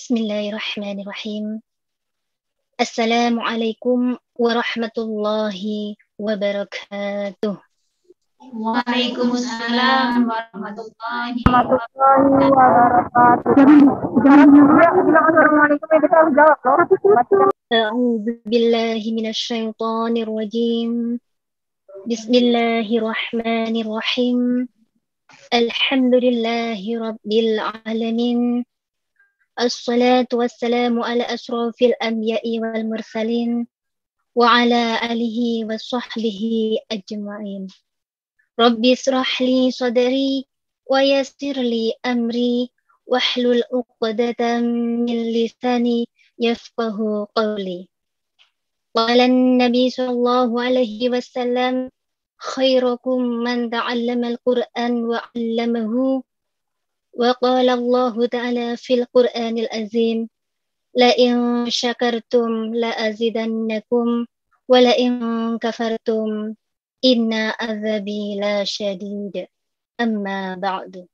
Bismillahirrahmanirrahim. Assalamualaikum warahmatullahi wabarakatuh. Waalaikumsalam warahmatullahi warahmatullahi wabarakatuh. wabarakatuh. Bilang assalamualaikum ya kita harus jawab loh. A'udzu billahi minasyaitonir rajim. Bismillahirrahmanirrahim. Alhamdulillahi rabbil alamin. Assalatu wassalamu ala asrafil anbiya'i wal mursalin wa ala alihi wa sahbihi ajma'in. Rabbi israh li sadri wa yassir li amri wahlul 'uqdatam min lisani yafqahu qawli. Qala an-nabi sallallahu alaihi wasallam khairukum man ta'allama al-Qur'an wa 'allamahu wa qala Allah ta'ala fil Qur'anil azim la in syakartum la azidannakum wa la in kafartum inna azabi la syadid. Amma ba'du.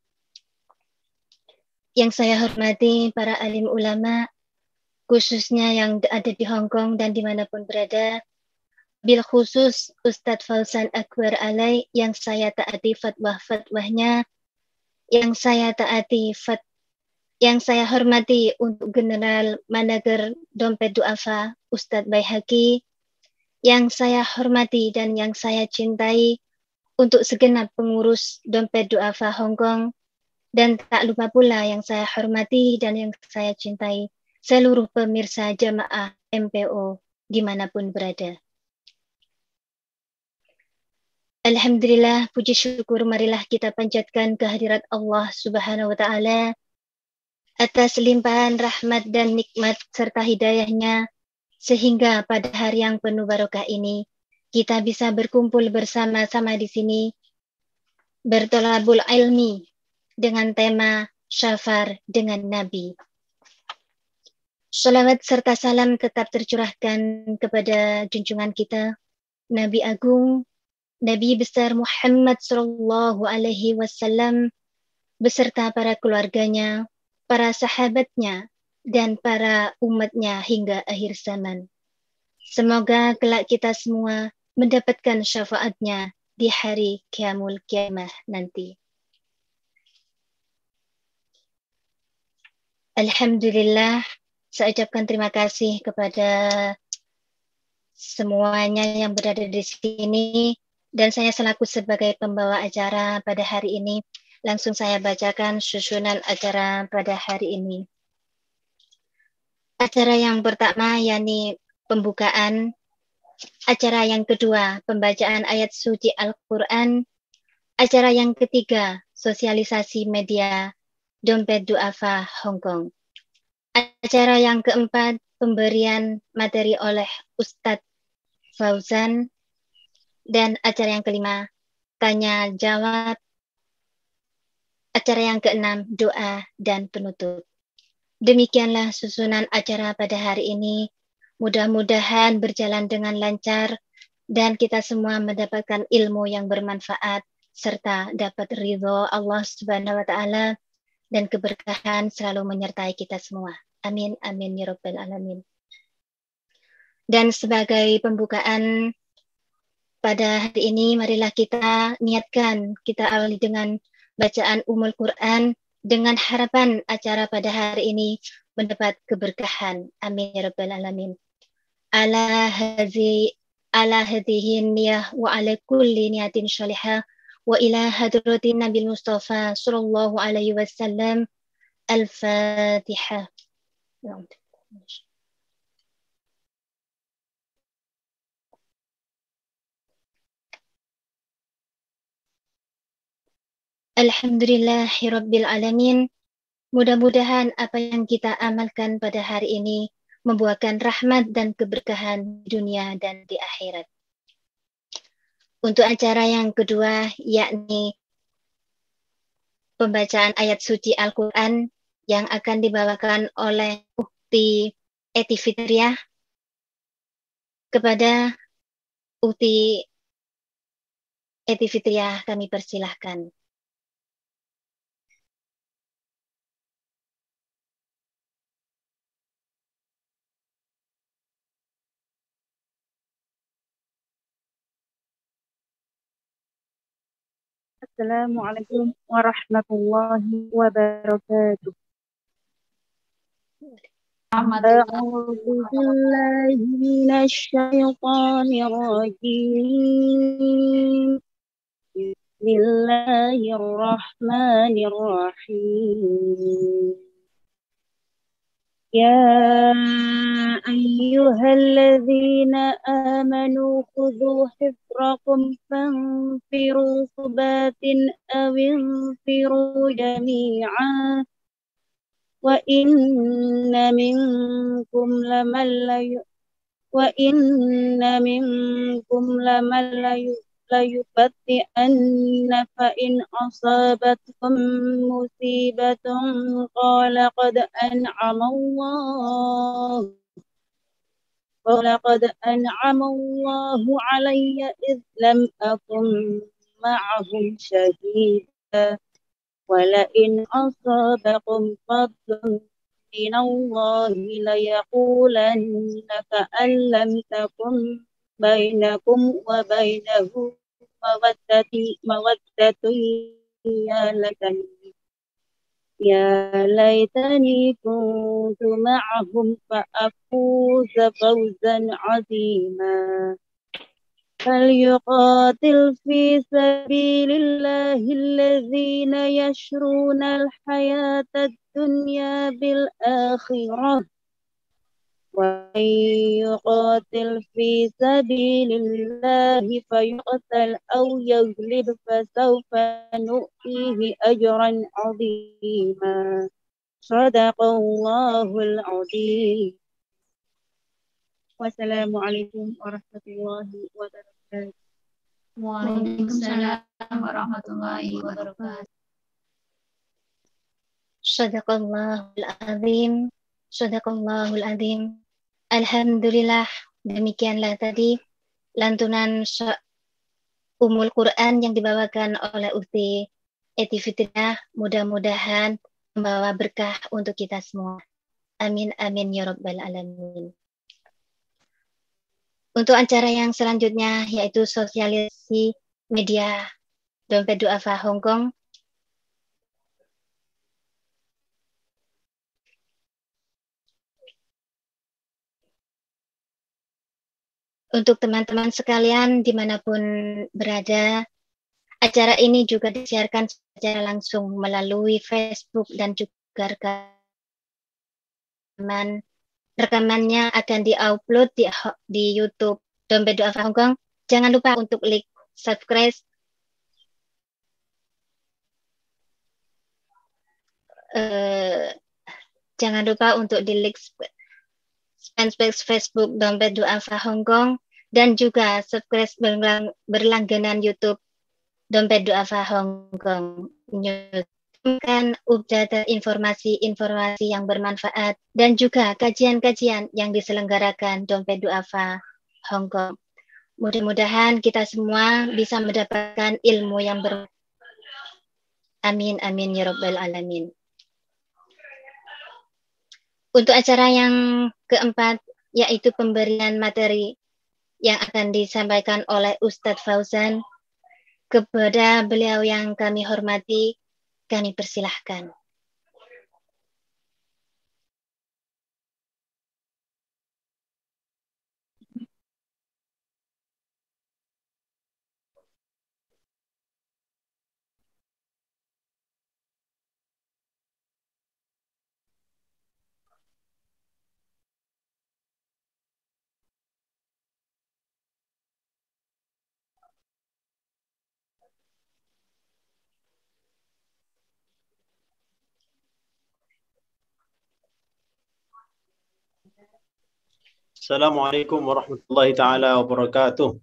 Yang saya hormati para alim ulama, khususnya yang ada di Hong Kong dan dimanapun berada, bil khusus Ustadz Fauzan Akbar Alai yang saya taati fatwahnya, yang saya hormati untuk General Manager Dompet Duafa Ustadz Baihaqi, yang saya hormati dan yang saya cintai untuk segenap pengurus Dompet Duafa Hong Kong, dan tak lupa pula yang saya hormati dan yang saya cintai seluruh pemirsa jamaah MPO dimanapun berada. Alhamdulillah, puji syukur marilah kita panjatkan kehadirat Allah Subhanahu wa Ta'ala atas limpahan rahmat dan nikmat serta hidayahnya, sehingga pada hari yang penuh barokah ini kita bisa berkumpul bersama-sama di sini bertolabul ilmi dengan tema Syafar dengan Nabi. Shalawat serta salam tetap tercurahkan kepada junjungan kita Nabi Agung, Nabi besar Muhammad sallallahu alaihi wasallam beserta para keluarganya, para sahabatnya, dan para umatnya hingga akhir zaman. Semoga kelak kita semua mendapatkan syafaatnya di hari Qiyamul Qiyamah nanti. Alhamdulillah, saya ucapkan terima kasih kepada semuanya yang berada di sini, dan saya selaku sebagai pembawa acara pada hari ini, langsung saya bacakan susunan acara pada hari ini. Acara yang pertama yakni pembukaan, acara yang kedua pembacaan ayat suci Al-Quran, acara yang ketiga sosialisasi media Dompet Duafa Hong Kong, acara yang keempat pemberian materi oleh Ustadz Fauzan, dan acara yang kelima tanya jawab, acara yang keenam doa dan penutup. Demikianlah susunan acara pada hari ini. Mudah-mudahan berjalan dengan lancar dan kita semua mendapatkan ilmu yang bermanfaat serta dapat ridho Allah Subhanahu wa Ta'ala dan keberkahan selalu menyertai kita semua. Amin amin ya rabbal alamin. Dan sebagai pembukaan pada hari ini, marilah kita niatkan, kita awali dengan bacaan Ummul Quran dengan harapan acara pada hari ini mendapat keberkahan. Amin ya rabbal alamin. Ala hadhihi niyah wa ala kulli niyatin shalihah wa ila hadratin Nabi Mustafa sallallahu alaihi wasallam. Al-Fatihah. Alhamdulillahirabbil alamin. Mudah-mudahan apa yang kita amalkan pada hari ini membuahkan rahmat dan keberkahan di dunia dan di akhirat. Untuk acara yang kedua yakni pembacaan ayat suci Al-Quran yang akan dibawakan oleh Ukti Eti Fitriah. Kepada Ukti Eti Fitriah kami persilahkan. Wassalamualaikum warahmatullahi wabarakatuh. A'udzu billahi minasy syaithanir rajim. Bismillahirrahmanirrahim. Ya ayyuhalladzina amanu khudhu hifrakum fanfiru subatin awinfiru jami'an wa inna minkum laman layubati'anna fa in asabatkum musibatun qala qad an'ama Allahu alayya idh lam akun ma'ahum shahida wala in asabakum fadlun minallahi layaqulanna ka'an lam takun bainakum wa bainahu mawaddatun ya laitani kuntu ma'ahum fa'afuza fawzan 'azima. فليقاتل في سبيل الله الذين يشرون الحياة الدنيا بالآخرة ومن يقاتل في سبيل الله فيقتل أو يغلب فسوف نؤتيه أجرا عظيما. صدق الله العظيم. Wassalamualaikum warahmatullahi wabarakatuh. Waalaikumsalam warahmatullahi wabarakatuh. Shadaqallahul azim. Shadaqallahul azim. Alhamdulillah, demikianlah tadi lantunan Ummul Quran yang dibawakan oleh Ukhti Eti Fitriah. Mudah-mudahan membawa berkah untuk kita semua. Amin amin ya rabbal alamin. Untuk acara yang selanjutnya yaitu sosialisasi media Dompet Duafa Hongkong. Untuk teman-teman sekalian dimanapun berada, acara ini juga disiarkan secara langsung melalui Facebook dan juga rekamannya akan di-upload di YouTube Dompet Duafa Hongkong. Jangan lupa untuk klik subscribe, jangan lupa untuk di-like fanpage Facebook Dompet Duafa Hongkong dan juga subscribe berlangganan YouTube Dompet Duafa Hongkong. Kan update informasi-informasi yang bermanfaat dan juga kajian-kajian yang diselenggarakan Dompet Duafa Hongkong. Mudah-mudahan kita semua bisa mendapatkan ilmu yang amin amin ya rabbal alamin. Untuk acara yang keempat yaitu pemberian materi yang akan disampaikan oleh Ustadz Fauzan. Kepada beliau yang kami hormati, kami persilahkan. Assalamualaikum warahmatullahi taala wabarakatuh.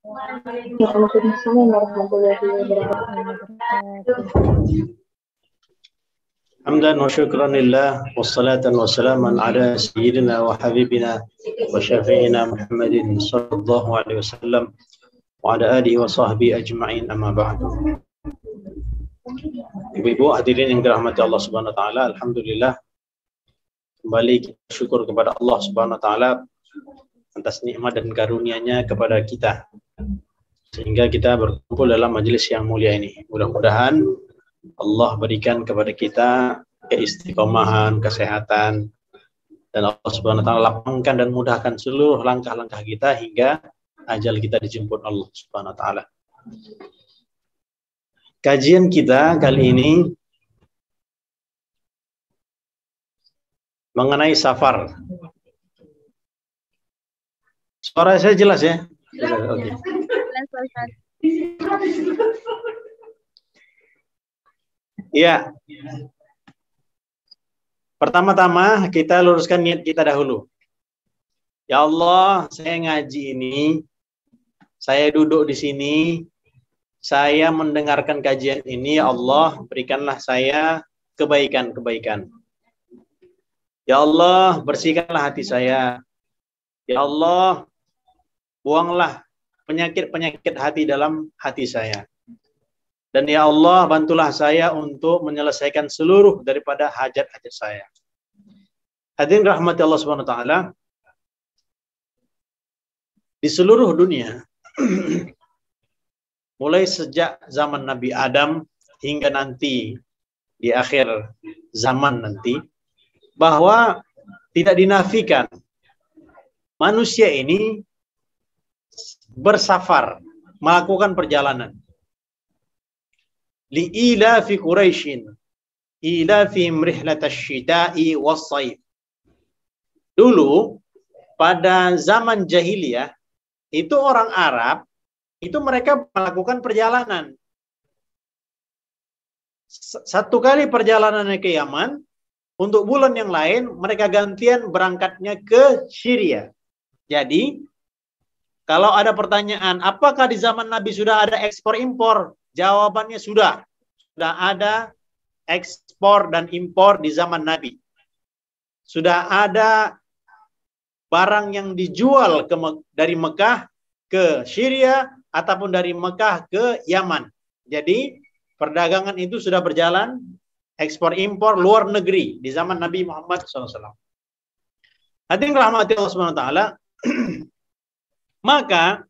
Waalaikumsalam warahmatullahi wabarakatuh. Hamdan wa syukran lillah wassalatan wassalaman ala sayyidina wa habibina wa syafi'ina Muhammadin sallallahu alaihi wasallam wa ala alihi wa sahbihi ajma'in, amma ba'du. Ibu-ibu hadirin yang dirahmati Allah Subhanahu wa taala, alhamdulillah kembali kita syukur kepada Allah Subhanahu wa taala atas nikmat dan karunia-Nya kepada kita. sehingga kita berkumpul dalam majelis yang mulia ini. Mudah-mudahan Allah berikan kepada kita keistiqomahan, kesehatan, dan Allah Subhanahu wa taala lapangkan dan mudahkan seluruh langkah-langkah kita hingga ajal kita dijemput Allah Subhanahu wa taala. Kajian kita kali ini mengenai safar. Suara saya jelas ya? Oke. Iya. Pertama-tama kita luruskan niat kita dahulu. Ya Allah, saya ngaji ini, saya duduk di sini, saya mendengarkan kajian ini, ya Allah, berikanlah saya kebaikan-kebaikan. Ya Allah, bersihkanlah hati saya. Ya Allah, buanglah penyakit-penyakit hati dalam hati saya. Dan ya Allah, bantulah saya untuk menyelesaikan seluruh daripada hajat-hajat saya. Hadirin rahmati Allah Subhanahu wa taala. Di seluruh dunia, mulai sejak zaman Nabi Adam hingga nanti di akhir zaman nanti, bahwa tidak dinafikan manusia ini bersafar, melakukan perjalanan. Li'ilafi Quraisyin ilafihim rihlatash syita'i was-sayf. Dulu pada zaman jahiliyah itu orang Arab itu mereka melakukan perjalanan. Satu kali perjalanannya ke Yaman, untuk bulan yang lain mereka gantian berangkatnya ke Syria. Jadi kalau ada pertanyaan, apakah di zaman Nabi sudah ada ekspor impor? Jawabannya sudah ada ekspor dan impor di zaman Nabi. Sudah ada barang yang dijual dari Mekah ke Syria ataupun dari Mekah ke Yaman. Jadi perdagangan itu sudah berjalan, ekspor impor luar negeri di zaman Nabi Muhammad SAW. Hadirin rahmati Allah SWT. Maka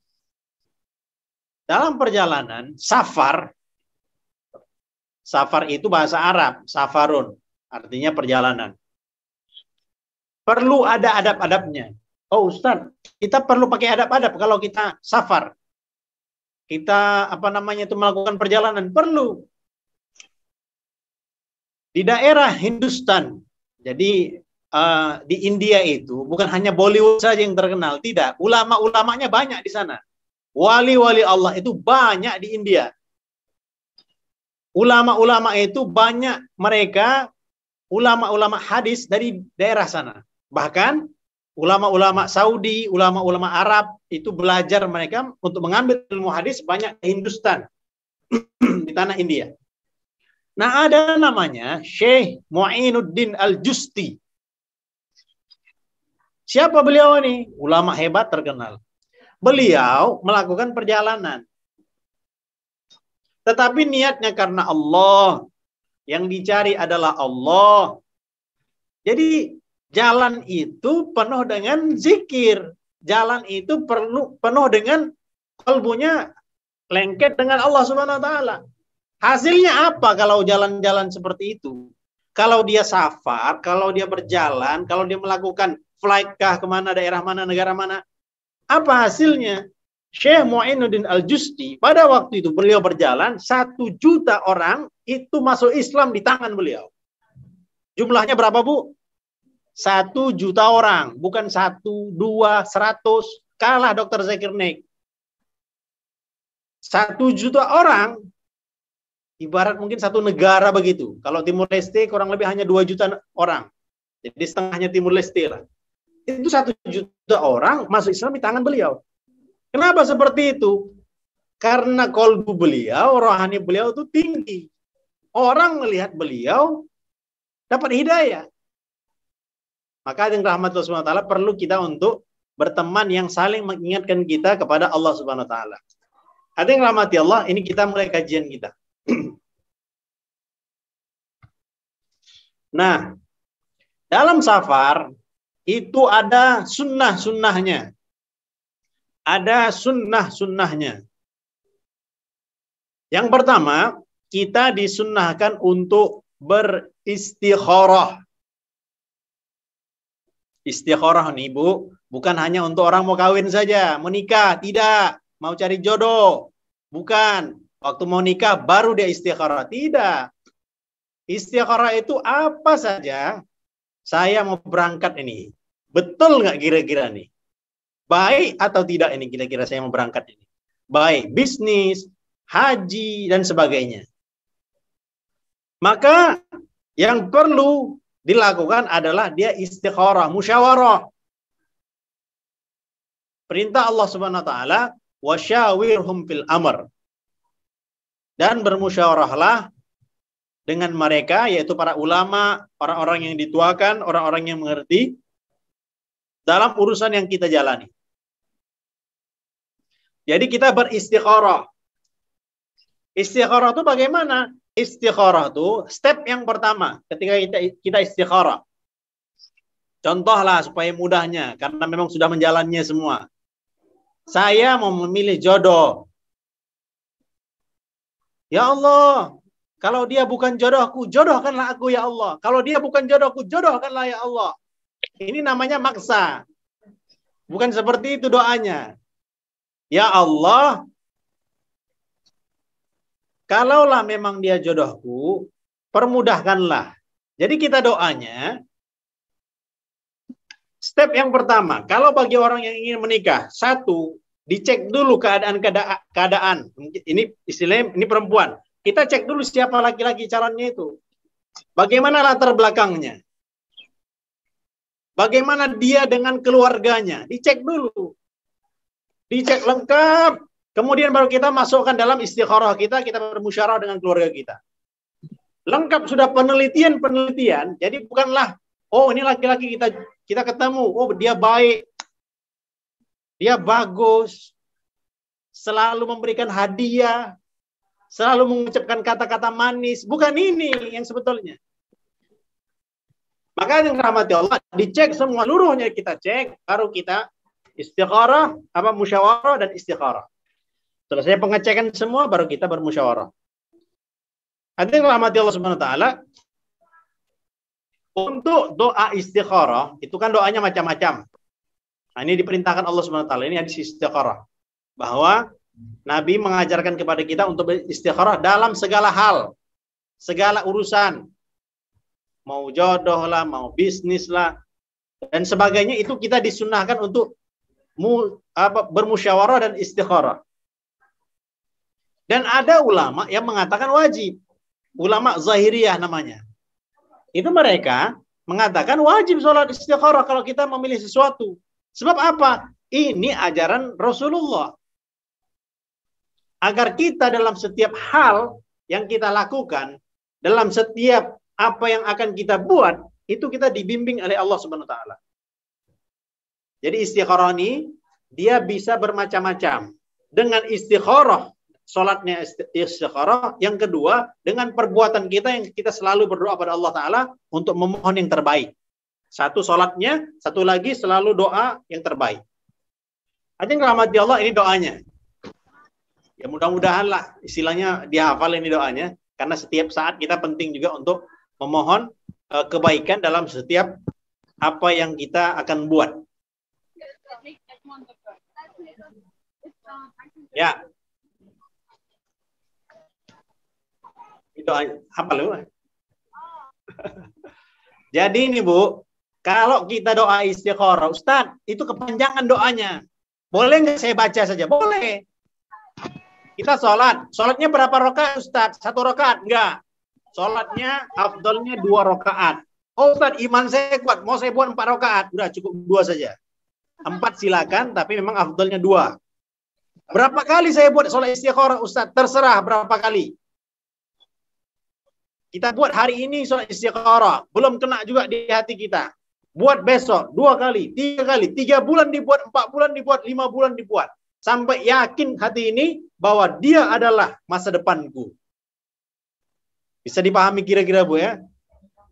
dalam perjalanan, safar itu bahasa Arab, safarun, artinya perjalanan. Perlu ada adab-adabnya. Oh Ustaz, kita perlu pakai adab-adab kalau kita safar. Kita melakukan perjalanan, perlu. Di daerah Hindustan, jadi di India itu bukan hanya Bollywood saja yang terkenal, tidak. Ulama-ulamanya banyak di sana. Wali-wali Allah itu banyak di India. Ulama-ulama itu banyak mereka ulama-ulama hadis dari daerah sana. Bahkan ulama-ulama Saudi, ulama-ulama Arab itu belajar mereka untuk mengambil ilmu hadis banyak di Hindustan, di tanah India. Nah, ada namanya Syekh Mu'inuddin Al-Justi. Siapa beliau ini? Ulama hebat terkenal. Beliau melakukan perjalanan. Tetapi niatnya karena Allah. Yang dicari adalah Allah. Jadi jalan itu penuh dengan zikir. Jalan itu penuh dengan kalbunya lengket dengan Allah Subhanahu wa taala. Hasilnya apa kalau jalan-jalan seperti itu? Kalau dia safar, kalau dia berjalan, kalau dia melakukan flight kah kemana, daerah mana, negara mana, apa hasilnya? Syekh Mu'inuddin Al-Justi, pada waktu itu beliau berjalan, 1 juta orang itu masuk Islam di tangan beliau. Jumlahnya berapa, Bu? 1 juta orang. Bukan 1, 2, 100. Kalah Dr. Zakir Naik. 1 juta orang, ibarat mungkin 1 negara begitu. Kalau Timur Leste kurang lebih hanya 2 juta orang. Jadi setengahnya Timur Leste lah. Itu 1 juta orang masuk Islam di tangan beliau. Kenapa seperti itu? Karena kolbu beliau, rohani beliau itu tinggi. Orang melihat beliau dapat hidayah. Maka dengan rahmat Allah Subhanahu wa taala perlu kita untuk berteman yang saling mengingatkan kita kepada Allah Subhanahu wa taala. Ada yang rahmati Allah, ini kita mulai kajian kita. Nah, dalam safar itu ada sunnah-sunnahnya. Ada sunnah-sunnahnya. Yang pertama, kita disunnahkan untuk beristikharah. Istikharah nih Bu, bukan hanya untuk orang mau kawin saja, mau nikah, tidak. Mau cari jodoh, bukan. Waktu mau nikah baru dia istikharah, tidak. Istikharah itu apa saja, saya mau berangkat ini. Betul nggak kira-kira nih? Baik atau tidak ini kira-kira saya mau berangkat ini? Baik, bisnis, haji, dan sebagainya. Maka yang perlu dilakukan adalah dia istikharah, musyawarah. Perintah Allah Subhanahu wa taala, wasyawirhum fil amr. Dan bermusyawarahlah dengan mereka, yaitu para ulama, orang-orang yang dituakan, orang-orang yang mengerti dalam urusan yang kita jalani. Jadi kita beristikharah. Istikharah itu bagaimana? Istikharah itu step yang pertama ketika kita istikharah. Contohlah supaya mudahnya, karena memang sudah menjalannya semua. Saya mau memilih jodoh. Ya Allah, kalau dia bukan jodohku, jodohkanlah aku ya Allah. Kalau dia bukan jodohku, jodohkanlah ya Allah. Ini namanya maksa. Bukan seperti itu doanya. Ya Allah, kalaulah memang dia jodohku, permudahkanlah. Jadi kita doanya, step yang pertama, kalau bagi orang yang ingin menikah, satu, dicek dulu keadaan. Ini istilahnya, ini perempuan. Kita cek dulu siapa laki-laki calonnya itu. Bagaimana latar belakangnya. Bagaimana dia dengan keluarganya. Dicek dulu. Dicek lengkap. Kemudian baru kita masukkan dalam istikharah kita bermusyawarah dengan keluarga kita. Lengkap sudah penelitian. Jadi bukanlah, oh ini laki-laki kita ketemu, oh dia baik, dia bagus, selalu memberikan hadiah, selalu mengucapkan kata-kata manis. Bukan ini yang sebetulnya. Maka yang rahmati Allah, dicek semua, seluruhnya kita cek, baru kita istikharah, musyawarah dan istikharah. Selesai pengecekan semua, baru kita bermusyawarah. Hadirin rahmati Allah Subhanahu wa taala, untuk doa istikharah, itu kan doanya macam-macam. Nah, ini diperintahkan Allah Subhanahu wa taala, ini hadis istikharah. Bahwa Nabi mengajarkan kepada kita untuk beristikharah dalam segala hal, segala urusan. Mau jodoh lah, mau bisnis lah, dan sebagainya, itu kita disunnahkan untuk bermusyawarah dan istikharah. Dan ada ulama yang mengatakan wajib. Ulama Zahiriyah namanya. Itu mereka mengatakan wajib sholat istikharah kalau kita memilih sesuatu. Sebab apa? Ini ajaran Rasulullah. Agar kita dalam setiap hal yang kita lakukan, dalam setiap apa yang akan kita buat, itu kita dibimbing oleh Allah Subhanahu wa taala. Jadi istikharah ini dia bisa bermacam-macam. Dengan istikharah, salatnya istikharah. Yang kedua, dengan perbuatan kita yang kita selalu berdoa pada Allah Ta'ala untuk memohon yang terbaik. Satu salatnya, satu lagi selalu doa yang terbaik. Hadirin rahmati Allah, ini doanya. Ya mudah-mudahan lah istilahnya dihafal ini doanya. Karena setiap saat kita penting juga untuk memohon kebaikan dalam setiap apa yang kita akan buat. Ya. Itu apa lu? Jadi ini Bu, kalau kita doa istikharah, Ustaz, itu kepanjangan doanya. Boleh nggak saya baca saja? Boleh. Kita sholatnya berapa rakaat Ustaz? 1 rakaat? Enggak. Sholatnya afdalnya 2 rakaat. Oh Ustaz, iman saya kuat, mau saya buat 4 rakaat? Udah cukup 2 saja. 4 silakan, tapi memang afdalnya 2. Berapa kali saya buat sholat istikharah Ustaz? Terserah berapa kali. Kita buat hari ini sholat istikharah, belum kena juga di hati kita. Buat besok 2 kali, 3 kali, 3 bulan dibuat, 4 bulan dibuat, 5 bulan dibuat. Sampai yakin hati ini bahwa dia adalah masa depanku. Bisa dipahami kira-kira Bu ya?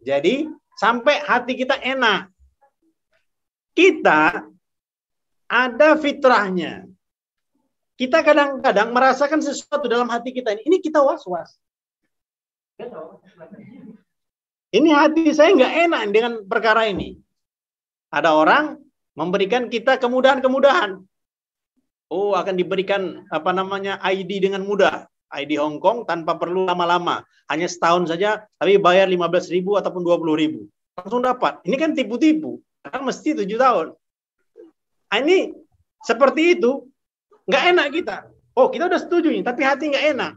Jadi sampai hati kita enak. Kita ada fitrahnya. Kita kadang-kadang merasakan sesuatu dalam hati kita ini kita was-was. Ini hati saya nggak enak dengan perkara ini. Ada orang memberikan kita kemudahan-kemudahan. Oh, akan diberikan ID dengan mudah. ID Hong Kong tanpa perlu lama-lama. Hanya setahun saja, tapi bayar 15.000 ataupun 20.000. Langsung dapat. Ini kan tipu-tipu. Kan mesti 7 tahun. Ini seperti itu. Nggak enak kita. Oh, kita udah setuju nih, tapi hati nggak enak.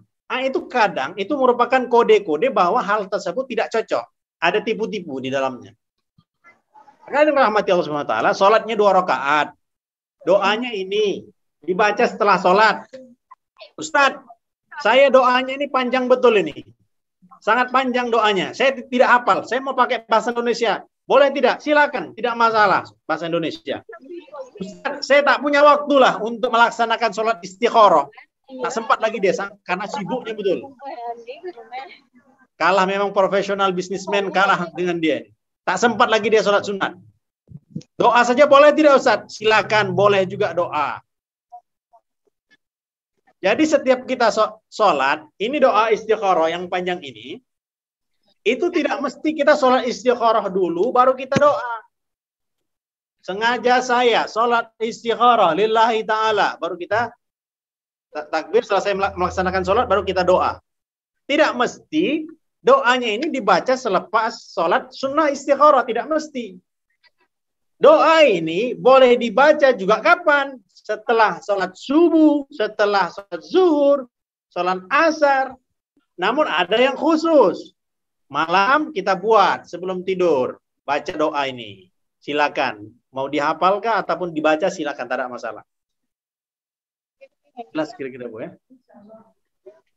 Itu kadang, itu merupakan kode-kode bahwa hal tersebut tidak cocok. Ada tipu-tipu di dalamnya. Karena rahmati Allah SWT, sholatnya 2 rakaat. Doanya ini, dibaca setelah sholat. Ustadz, saya doanya ini panjang betul ini. Sangat panjang doanya. Saya tidak hafal. Saya mau pakai bahasa Indonesia. Boleh tidak? Silakan. Tidak masalah bahasa Indonesia. Ustaz, saya tak punya waktu lah untuk melaksanakan sholat istikharah. Tak sempat lagi dia karena sibuknya betul. Kalah memang profesional bisnismen, kalah dengan dia. Tak sempat lagi dia sholat sunat. Doa saja boleh tidak Ustaz? Silakan, boleh juga doa. Jadi setiap kita sholat, ini doa istikharah yang panjang ini, itu tidak mesti kita sholat istikharah dulu, baru kita doa. Sengaja saya sholat istikharah lillahi ta'ala, baru kita takbir, selesai melaksanakan sholat, baru kita doa. Tidak mesti doanya ini dibaca selepas sholat sunnah istikharah, tidak mesti. Doa ini boleh dibaca juga kapan? Setelah sholat subuh, setelah sholat zuhur, sholat asar. Namun ada yang khusus. Malam kita buat sebelum tidur. Baca doa ini. Silakan. Mau dihafalkah ataupun dibaca silakan. Tak ada masalah. Jelas kira-kira Bu ya?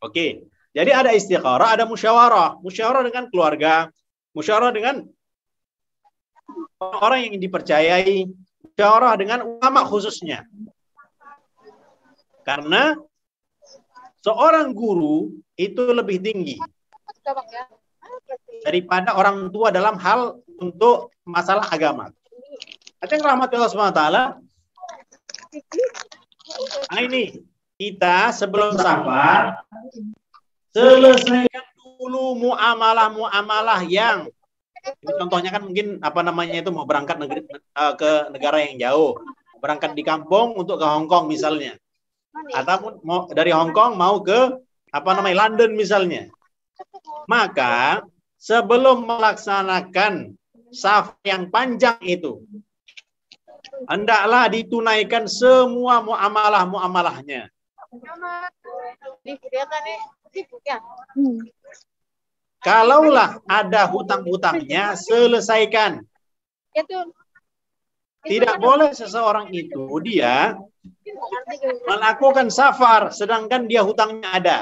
Oke. Jadi ada istikharah, ada musyawarah. Musyawarah dengan keluarga. Musyawarah dengan orang yang dipercayai. Musyawarah dengan ulama khususnya. Karena seorang guru itu lebih tinggi daripada orang tua dalam hal untuk masalah agama. Ada yang rahmati Allah SWT. Nah ini, kita sebelum safar, selesaikan dulu muamalah-muamalah yang, contohnya kan mungkin itu mau berangkat ke negara yang jauh. Berangkat di kampung untuk ke Hong Kong misalnya. Ataupun mau dari Hong Kong mau ke London misalnya. Maka sebelum melaksanakan safar yang panjang itu, hendaklah ditunaikan semua muamalah-muamalahnya. Kalaulah ada hutang-hutangnya, selesaikan. Tidak boleh seseorang itu dia melakukan safar sedangkan dia hutangnya ada.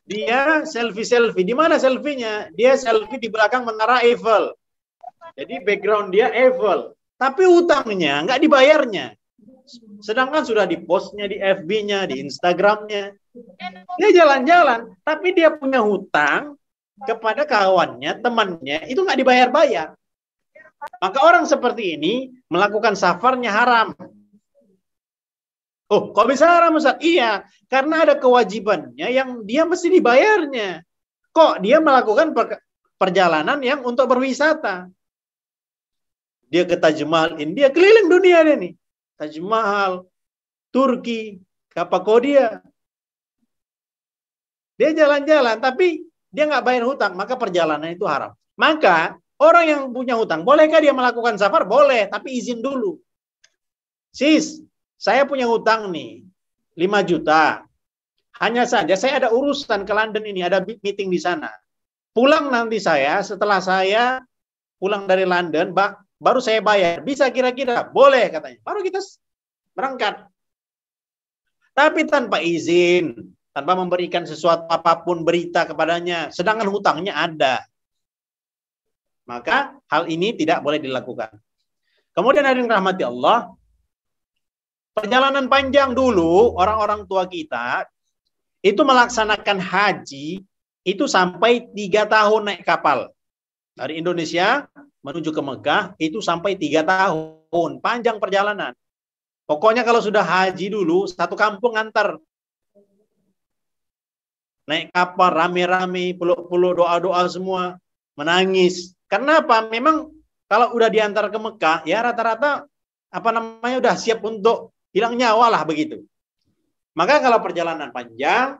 Dia selfie. Di mana selfie-nya? Dia selfie di belakang menara Eiffel. Jadi background dia Eiffel. Tapi hutangnya nggak dibayarnya. Sedangkan sudah di postnya, di FB-nya, di Instagram-nya. Dia jalan-jalan. Tapi dia punya hutang kepada kawannya, temannya. Itu nggak dibayar-bayar. Maka orang seperti ini melakukan safarnya haram. Oh, kok bisa haram Ustaz? Iya, karena ada kewajibannya yang dia mesti dibayarnya. Kok dia melakukan perjalanan yang untuk berwisata? Dia ke Taj Mahal, India, keliling dunia dia nih. Taj Mahal, Turki, Kapadokia. Dia jalan-jalan, tapi dia nggak bayar hutang, maka perjalanan itu haram. Maka orang yang punya hutang, bolehkah dia melakukan safar? Boleh, tapi izin dulu. Sis, saya punya hutang nih, 5 juta. Hanya saja saya ada urusan ke London ini, ada meeting di sana. Pulang nanti saya, setelah saya pulang dari London, baru saya bayar. Bisa kira-kira? Boleh katanya. Baru kita berangkat. Tapi tanpa izin, tanpa memberikan sesuatu apapun berita kepadanya, sedangkan hutangnya ada. Maka hal ini tidak boleh dilakukan. Kemudian ada yang rahmati Allah, perjalanan panjang dulu orang-orang tua kita itu melaksanakan haji itu sampai 3 tahun naik kapal. Dari Indonesia menuju ke Mekah itu sampai 3 tahun. Panjang perjalanan. Pokoknya kalau sudah haji dulu, satu kampung antar. Naik kapal rame-rame, peluk-peluk, doa-doa semua, menangis. Karena apa? Memang kalau udah diantar ke Mekah, ya rata-rata udah siap untuk hilang nyawa lah begitu. Maka kalau perjalanan panjang,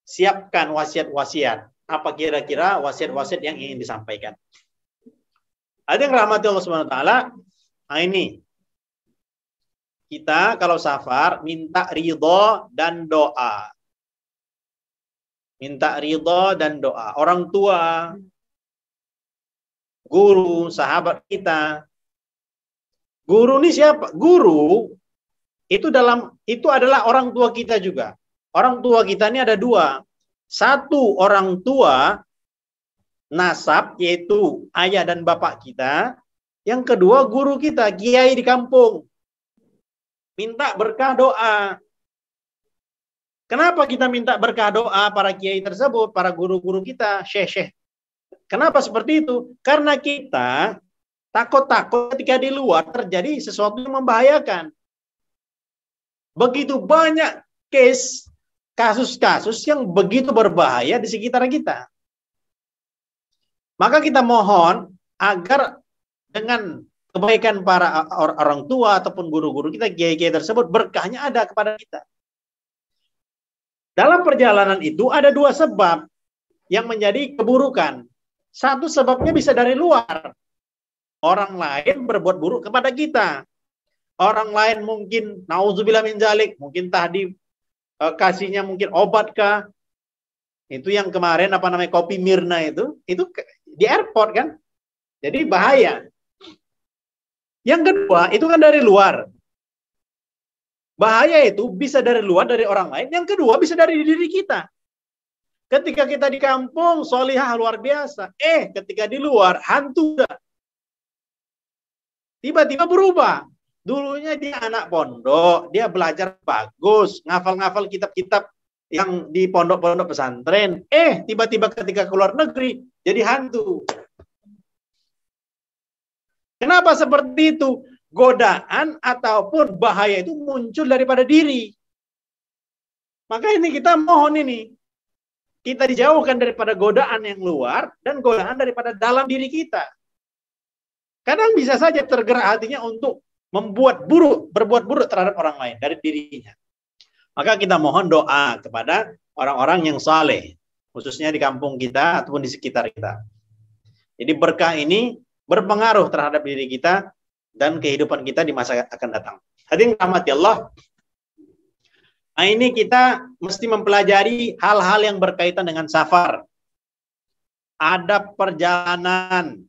siapkan wasiat-wasiat. Apa kira-kira wasiat-wasiat yang ingin disampaikan? Ada yang rahmati Allah Subhanahu wa taala. Nah ini. Kita kalau safar minta ridho dan doa. Minta ridho dan doa. Orang tua, guru, sahabat kita. Guru ini siapa? Guru itu adalah orang tua kita juga. Orang tua kita ini ada dua. Satu orang tua nasab, yaitu ayah dan bapak kita. Yang kedua guru kita, kiai di kampung. Minta berkah doa. Kenapa kita minta berkah doa para kiai tersebut, para guru-guru kita, syekh-syekh? Kenapa seperti itu? Karena kita takut-takut ketika di luar terjadi sesuatu yang membahayakan. Begitu banyak kasus-kasus yang begitu berbahaya di sekitar kita. Maka kita mohon agar dengan kebaikan para orang tua ataupun guru-guru kita, kiai-kiai tersebut, berkahnya ada kepada kita. Dalam perjalanan itu ada dua sebab yang menjadi keburukan. Satu sebabnya bisa dari luar. Orang lain berbuat buruk kepada kita. Orang lain mungkin, nauzubillah min dzalik, mungkin tadi kasihnya mungkin obat kah? Itu yang kemarin kopi Mirna itu di airport kan. Jadi bahaya. Yang kedua, itu kan dari luar. Bahaya itu bisa dari luar, dari orang lain. Yang kedua, bisa dari diri kita. Ketika kita di kampung, solihah luar biasa. Ketika di luar, hantu. Tiba-tiba berubah. Dulunya dia anak pondok, dia belajar bagus, ngafal-ngafal kitab-kitab yang di pondok-pondok pesantren. Tiba-tiba ketika keluar negeri, jadi hantu. Kenapa seperti itu? Godaan ataupun bahaya itu muncul daripada diri. Maka ini kita mohon ini. Kita dijauhkan daripada godaan yang luar dan godaan daripada dalam diri kita. Kadang bisa saja tergerak hatinya untuk berbuat buruk terhadap orang lain dari dirinya. Maka kita mohon doa kepada orang-orang yang saleh, khususnya di kampung kita ataupun di sekitar kita. Jadi berkah ini berpengaruh terhadap diri kita dan kehidupan kita di masa akan datang. Hadirin rahmati Allah. Nah, ini kita mesti mempelajari hal-hal yang berkaitan dengan safar. Adab perjalanan.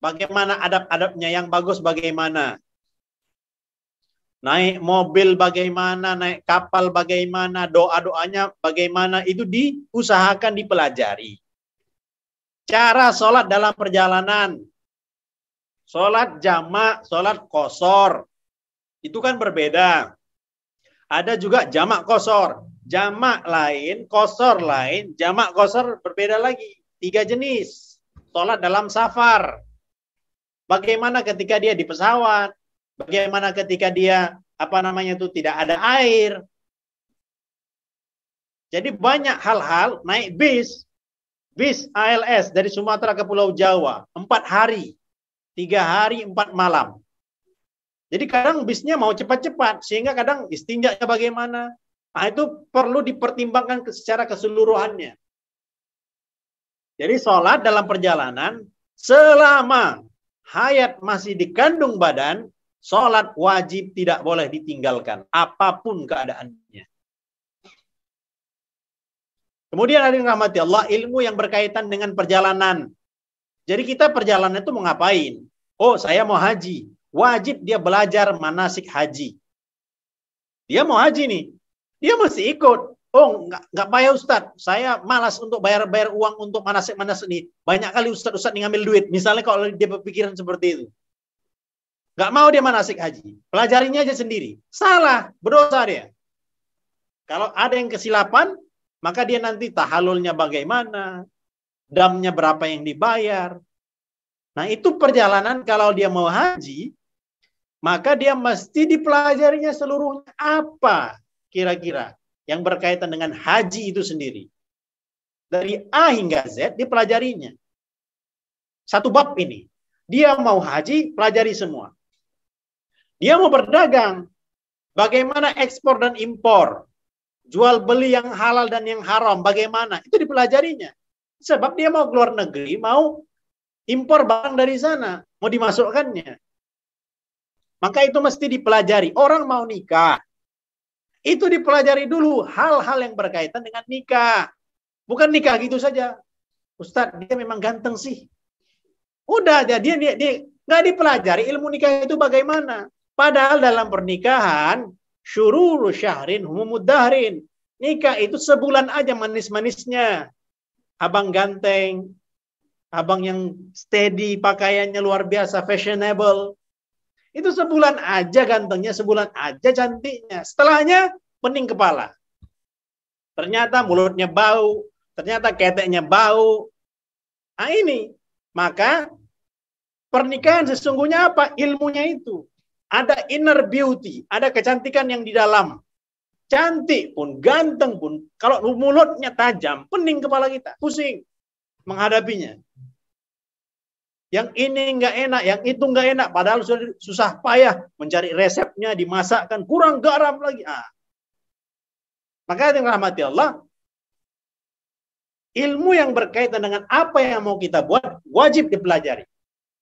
Bagaimana adab-adabnya, yang bagus bagaimana. Naik mobil bagaimana, naik kapal bagaimana, doa-doanya bagaimana, itu diusahakan dipelajari. Cara sholat dalam perjalanan. Sholat jamak, sholat qashar. Itu kan berbeda. Ada juga jamak qashar. Jamak lain, qashar lain. Jamak qashar berbeda lagi. 3 jenis. Sholat dalam safar. Bagaimana ketika dia di pesawat. Bagaimana ketika dia tidak ada air. Jadi banyak hal-hal, naik bis ALS dari Sumatera ke Pulau Jawa 4 hari, 3 hari 4 malam. Jadi kadang bisnya mau cepat-cepat sehingga kadang istinjaknya bagaimana. Nah, itu perlu dipertimbangkan secara keseluruhannya. Jadi sholat dalam perjalanan selama hayat masih dikandung badan, sholat wajib tidak boleh ditinggalkan apapun keadaannya. Kemudian ada yang rahmati Allah, ilmu yang berkaitan dengan perjalanan. Jadi kita perjalanan itu mau ngapain? Oh, saya mau haji. Wajib dia belajar manasik haji. Dia mau haji nih. Dia mesti ikut. Oh, nggak payah Ustadz. Saya malas untuk bayar uang untuk manasik-manasik ini. Banyak kali Ustadz ngambil duit. Misalnya kalau dia berpikiran seperti itu. Nggak mau dia manasik haji. Pelajarinya aja sendiri. Salah. Berdosa dia. Kalau ada yang kesilapan, maka dia nanti tahallulnya bagaimana, damnya berapa yang dibayar. Nah, itu perjalanan kalau dia mau haji, maka dia mesti dipelajarinya seluruhnya. Apa kira-kira yang berkaitan dengan haji itu sendiri? Dari A hingga Z dipelajarinya. Satu bab ini. Dia mau haji, pelajari semua. Dia mau berdagang, bagaimana ekspor dan impor, jual beli yang halal dan yang haram, bagaimana? Itu dipelajarinya. Sebab dia mau keluar negeri, mau impor barang dari sana, mau dimasukkannya. Maka itu mesti dipelajari. Orang mau nikah, itu dipelajari dulu hal-hal yang berkaitan dengan nikah. Bukan nikah gitu saja. Ustadz, dia memang ganteng sih. Udah, dia nggak dipelajari ilmu nikah itu bagaimana. Padahal dalam pernikahan, syururu syahrin humumud dahrin. Nikah itu sebulan aja manis-manisnya. Abang ganteng, abang yang steady, pakaiannya luar biasa, fashionable. Itu sebulan aja gantengnya, sebulan aja cantiknya. Setelahnya, pening kepala. Ternyata mulutnya bau, ternyata keteknya bau. Nah ini, maka pernikahan sesungguhnya apa? Ilmunya itu. Ada inner beauty, ada kecantikan yang di dalam. Cantik pun, ganteng pun, kalau mulutnya tajam, pening kepala kita, pusing menghadapinya. Yang ini nggak enak, yang itu nggak enak, padahal susah payah mencari resepnya, dimasakkan, kurang garam lagi. Maka yang rahmati Allah, ilmu yang berkaitan dengan apa yang mau kita buat, wajib dipelajari.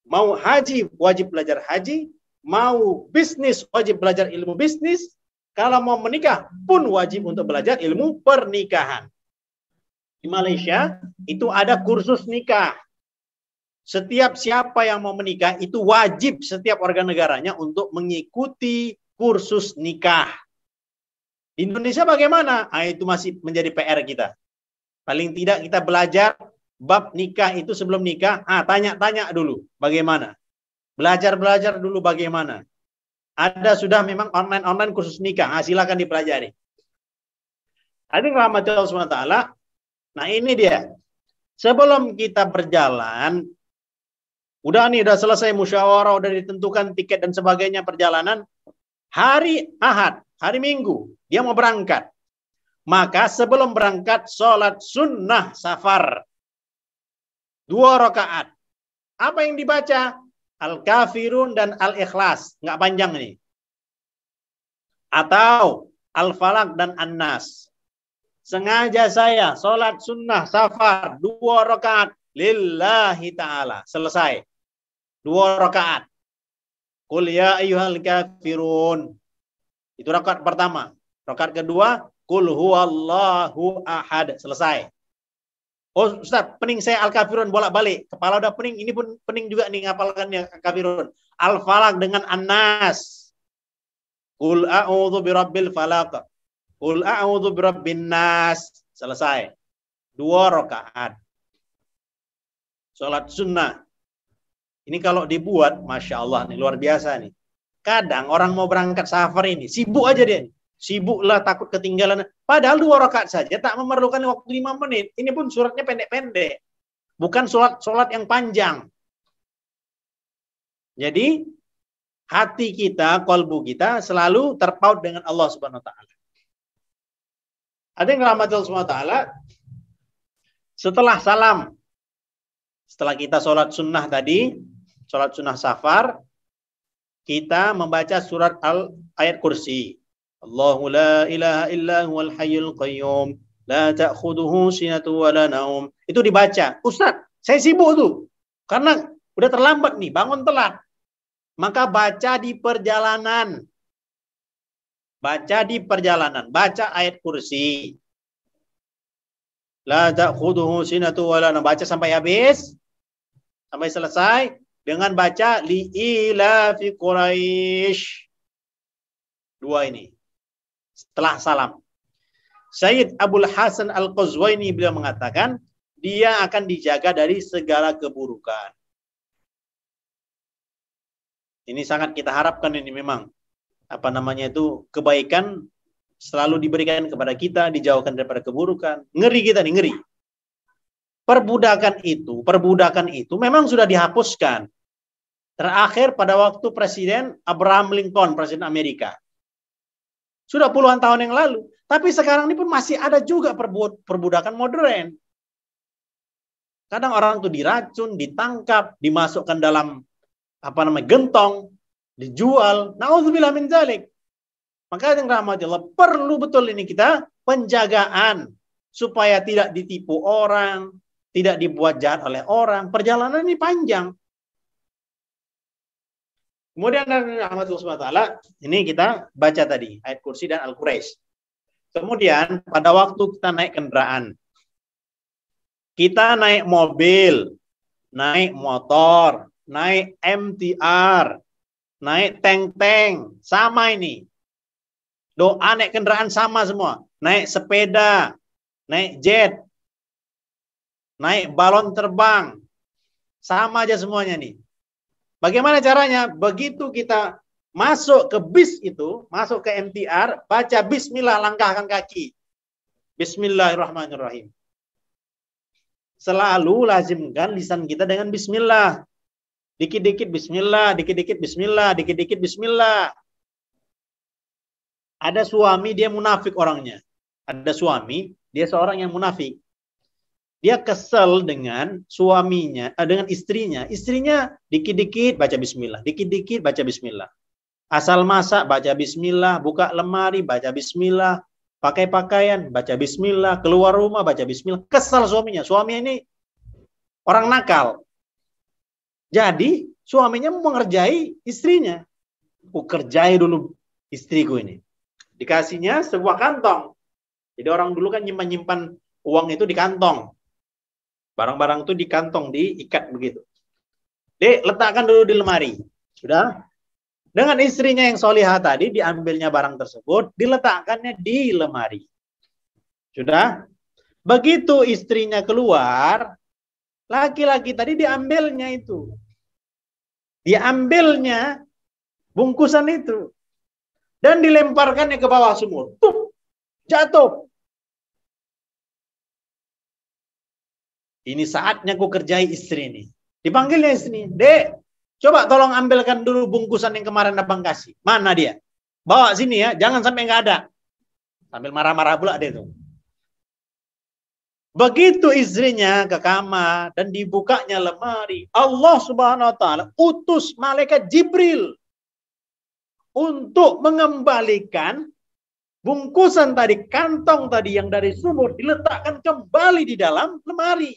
Mau haji, wajib belajar haji. Mau bisnis, wajib belajar ilmu bisnis. Kalau mau menikah, pun wajib untuk belajar ilmu pernikahan. Di Malaysia, itu ada kursus nikah. Setiap siapa yang mau menikah, itu wajib setiap warga negaranya untuk mengikuti kursus nikah. Di Indonesia bagaimana? Itu masih menjadi PR kita. Paling tidak kita belajar bab nikah itu sebelum nikah, tanya-tanya dulu bagaimana. Belajar dulu bagaimana. Ada sudah memang online kursus nikah, silakan dipelajari. Hadirin rahmati Allah SWT. Nah ini dia. Sebelum kita berjalan, udah selesai musyawarah, udah ditentukan tiket dan sebagainya perjalanan. Hari Ahad, hari Minggu, dia mau berangkat. Maka sebelum berangkat, sholat sunnah safar. 2 rakaat. Apa yang dibaca? Al-Kafirun dan Al-Ikhlas. Nggak panjang ini. Atau Al-Falaq dan An-Nas. Sengaja saya sholat sunnah safar 2 rakaat. Lillahi ta'ala. Selesai. 2 rakaat. Qul ya ayyuhal kafirun. Itu rakaat pertama. Rakaat kedua. Qul huwallahu ahad. Selesai. Oh Ustaz, pening saya Al-Kafirun bolak-balik. Kepala udah pening, ini pun pening juga nih ngapalkannya Al-Kafirun. Al-Falaq dengan An-Nas. Qul a'udzu birabbil falaq. Qul a'udzu birabbin nas. Selesai. 2 rakaat. Salat sunnah. Ini kalau dibuat, Masya Allah nih, luar biasa nih. Kadang orang mau berangkat safar ini, sibuk aja dia nih. Sibuklah, takut ketinggalan. Padahal 2 rakaat saja tak memerlukan waktu 5 menit. Ini pun suratnya pendek-pendek. Bukan sholat yang panjang. Jadi hati kita, kolbu kita selalu terpaut dengan Allah Subhanahu wa taala. Ada yang rahmat Allah Subhanahu wa taala. Setelah salam, setelah kita sholat sunnah tadi, sholat sunnah safar, kita membaca surat ayat kursi. Allahu la ilaha illa huwal hayyul qayyum la ta'khudhuhu sinatun wa la naum. Itu dibaca. Ustaz, saya sibuk tuh. Karena udah terlambat nih, bangun telat. Maka baca di perjalanan. Baca di perjalanan, baca ayat kursi. La ta'khudhuhu sinatun wa la naum. Baca sampai habis. Sampai selesai dengan baca li ilafi Quraisy. 2 ini. Setelah salam. Sayyid Abul Hasan Al-Qazwaini beliau mengatakan, dia akan dijaga dari segala keburukan. Ini sangat kita harapkan ini memang. Apa namanya itu, kebaikan selalu diberikan kepada kita, dijauhkan daripada keburukan. Ngeri kita nih, ngeri. Perbudakan itu memang sudah dihapuskan. Terakhir pada waktu Presiden Abraham Lincoln, Presiden Amerika. Sudah puluhan tahun yang lalu. Tapi sekarang ini pun masih ada juga perbudakan modern. Kadang orang itu diracun, ditangkap, dimasukkan dalam gentong, dijual. Nauzubillah min dzalik. Maka yang rahmati Allah, perlu betul ini kita penjagaan supaya tidak ditipu orang, tidak dibuat jahat oleh orang. Perjalanan ini panjang. Kemudian dari rahmat Allah SWT, ini kita baca tadi ayat kursi dan Al-Quraisy. Kemudian pada waktu kita naik kendaraan, kita naik mobil, naik motor, naik MTR, naik tank-tank, sama ini. Doa naik kendaraan sama semua. Naik sepeda, naik jet, naik balon terbang, sama aja semuanya nih. Bagaimana caranya? Begitu kita masuk ke bis itu, masuk ke MTR, baca bismillah, langkahkan kaki. Bismillahirrahmanirrahim. Selalu lazimkan lisan kita dengan bismillah. Dikit-dikit bismillah, dikit-dikit bismillah, dikit-dikit bismillah. Ada suami, dia munafik orangnya. Ada suami, dia seorang yang munafik. Dia kesel dengan suaminya, dengan istrinya. Istrinya dikit-dikit baca bismillah, dikit-dikit baca bismillah. Asal masak baca bismillah, buka lemari baca bismillah, pakai pakaian baca bismillah, keluar rumah baca bismillah. Kesel suaminya. Suaminya ini orang nakal. Jadi suaminya mengerjai istrinya. Kerjai dulu istriku ini. Dikasihnya sebuah kantong. Jadi orang dulu kan nyimpan uang itu di kantong. Barang-barang itu di kantong, diikat begitu. Letakkan dulu di lemari. Sudah? Dengan istrinya yang solihah tadi, diambilnya barang tersebut, diletakkannya di lemari. Sudah? Begitu istrinya keluar, laki-laki tadi diambilnya itu. Diambilnya bungkusan itu. Dan dilemparkannya ke bawah sumur. Tuh, jatuh. Ini saatnya ku kerjai istri ini. Dipanggilnya istri. Dek, coba tolong ambilkan dulu bungkusan yang kemarin abang kasih. Mana dia? Bawa sini ya, jangan sampai nggak ada. Sambil marah-marah pula dia tuh. Begitu istrinya ke kamar dan dibukanya lemari, Allah Subhanahu wa taala utus malaikat Jibril untuk mengembalikan bungkusan tadi, kantong tadi yang dari sumur diletakkan kembali di dalam lemari.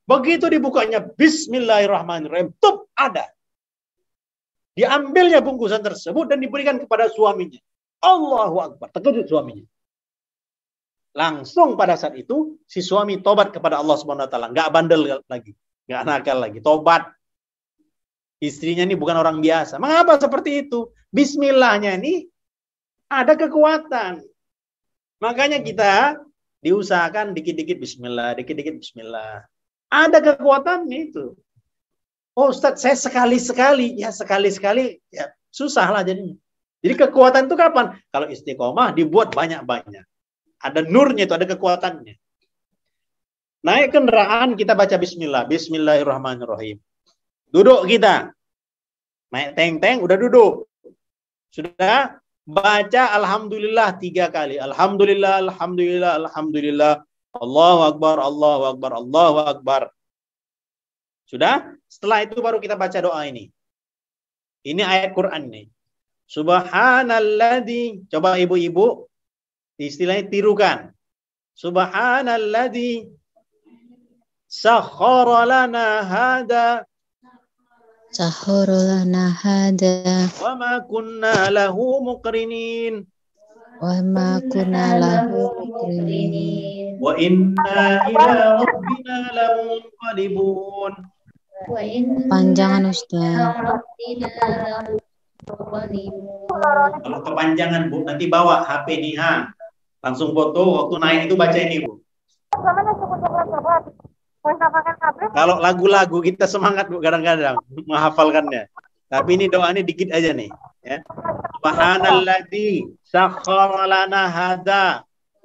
Begitu dibukanya bismillahirrahmanirrahim, tup, ada. Diambilnya bungkusan tersebut dan diberikan kepada suaminya. Allahu Akbar, terkejut suaminya. Langsung pada saat itu si suami tobat kepada Allah Subhanahu wa taala, enggak bandel lagi, enggak nakal lagi, tobat. Istrinya ini bukan orang biasa. Mengapa seperti itu? Bismillahnya ini ada kekuatan. Makanya kita diusahakan dikit-dikit bismillah, dikit-dikit bismillah. Ada kekuatannya itu. Oh Ustaz, saya sekali-sekali. Ya sekali-sekali ya susah lah jadinya. Jadi kekuatan itu kapan? Kalau istiqomah dibuat banyak-banyak. Ada nurnya itu, ada kekuatannya. Naik kendaraan kita baca bismillah. Bismillahirrahmanirrahim. Duduk kita. Naik tank-tank udah duduk. Sudah baca alhamdulillah 3 kali. Alhamdulillah, alhamdulillah, alhamdulillah. Allahu Akbar, Allahu Akbar, Allahu Akbar. Sudah? Setelah itu baru kita baca doa ini. Ini ayat Quran nih. Subhanalladzi. Coba ibu-ibu istilahnya tirukan. Subhanalladzi sakhkhara lana hada. Sakhkhara lana hada. Wa ma kunna lahu muqrinin. Wa ma kunna lahu muqrinin. Wa inna ila rabbina lamunqalibun. Panjangan Ustaz. Kalau kepanjangan Bu, nanti bawa HP nih ha. Langsung foto waktu naik itu baca ini Bu. Kalau lagu-lagu kita semangat Bu kadang-kadang menghafalkannya. Tapi ini doanya dikit aja nih ya. Subhanalladzi sakhkhara lana hada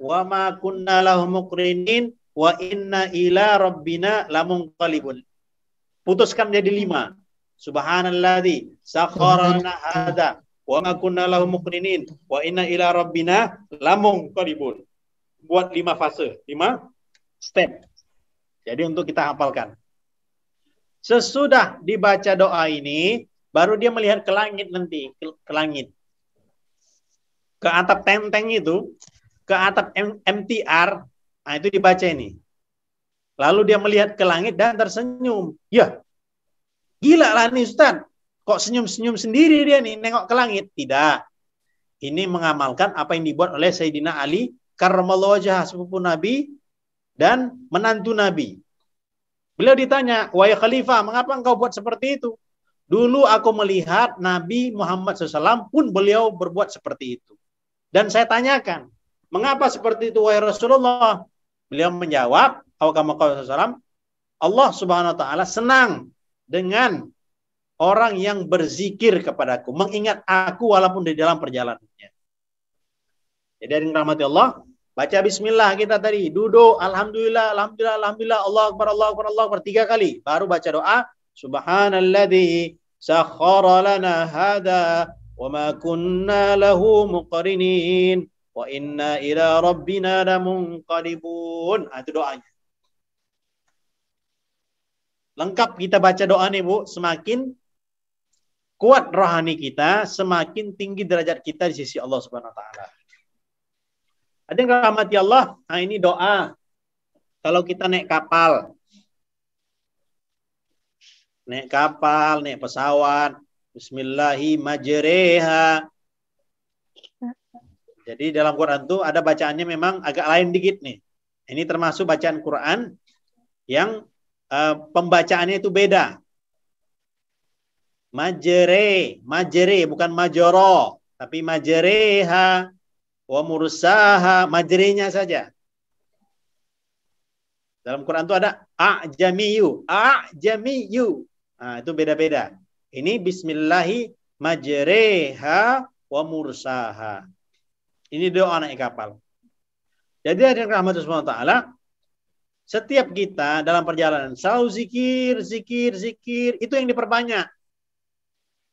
wa ma kunna lahu muqrinin wa inna ila rabbina lamunqalibun. Putuskan jadi 5. Subhanalladzi sakharana hadza wa ma kunna lahu muqrinin wa inna ila rabbina lamunqalibun. Buat 5 fase, 5 step. Jadi untuk kita hafalkan. Sesudah dibaca doa ini, baru dia melihat ke langit nanti, ke langit. Ke atap tenteng itu, ke atap MTR, nah itu dibaca ini. Lalu dia melihat ke langit dan tersenyum. Ya, gila lah nih Ustaz. Kok senyum-senyum sendiri dia nih, nengok ke langit? Tidak. Ini mengamalkan apa yang dibuat oleh Sayyidina Ali, karramallahu wajhah, sepupu Nabi, dan menantu Nabi. Beliau ditanya, wahai Khalifah, mengapa engkau buat seperti itu? Dulu aku melihat Nabi Muhammad SAW pun beliau berbuat seperti itu. Dan saya tanyakan, mengapa seperti itu wahai Rasulullah? Beliau menjawab, Allah Subhanahu wa taala senang dengan orang yang berzikir kepadaku, mengingat aku walaupun di dalam perjalanannya. Jadi dari rahmati Allah, baca bismillah kita tadi, duduk alhamdulillah, alhamdulillah, alhamdulillah, Allah akbar, Allah akbar, Allah akbar 3 kali, baru baca doa subhanalladzi sakhkhara lana hadza wa ma kunna lahu muqrinin wa inna ila rabbina lamunqalibun. Itu doanya. Lengkap kita baca doa nih Bu, semakin kuat rohani kita, semakin tinggi derajat kita di sisi Allah Subhanahu wa taala. Ada yang rahmati Allah, nah ini doa. Kalau kita naik kapal, naik pesawat, bismillahi majreha. Jadi dalam Quran itu ada bacaannya memang agak lain dikit nih. Ini termasuk bacaan Quran yang pembacaannya itu beda. Majre bukan majoro, tapi majreha wa mursaha, majrenya saja. Dalam Quran itu ada a'jamiyu. Nah, itu beda-beda. Ini bismillahi majreha wa mursaha. Ini doa naik kapal. Jadi ada rahmat Allah Ta'ala, setiap kita dalam perjalanan selalu zikir, itu yang diperbanyak.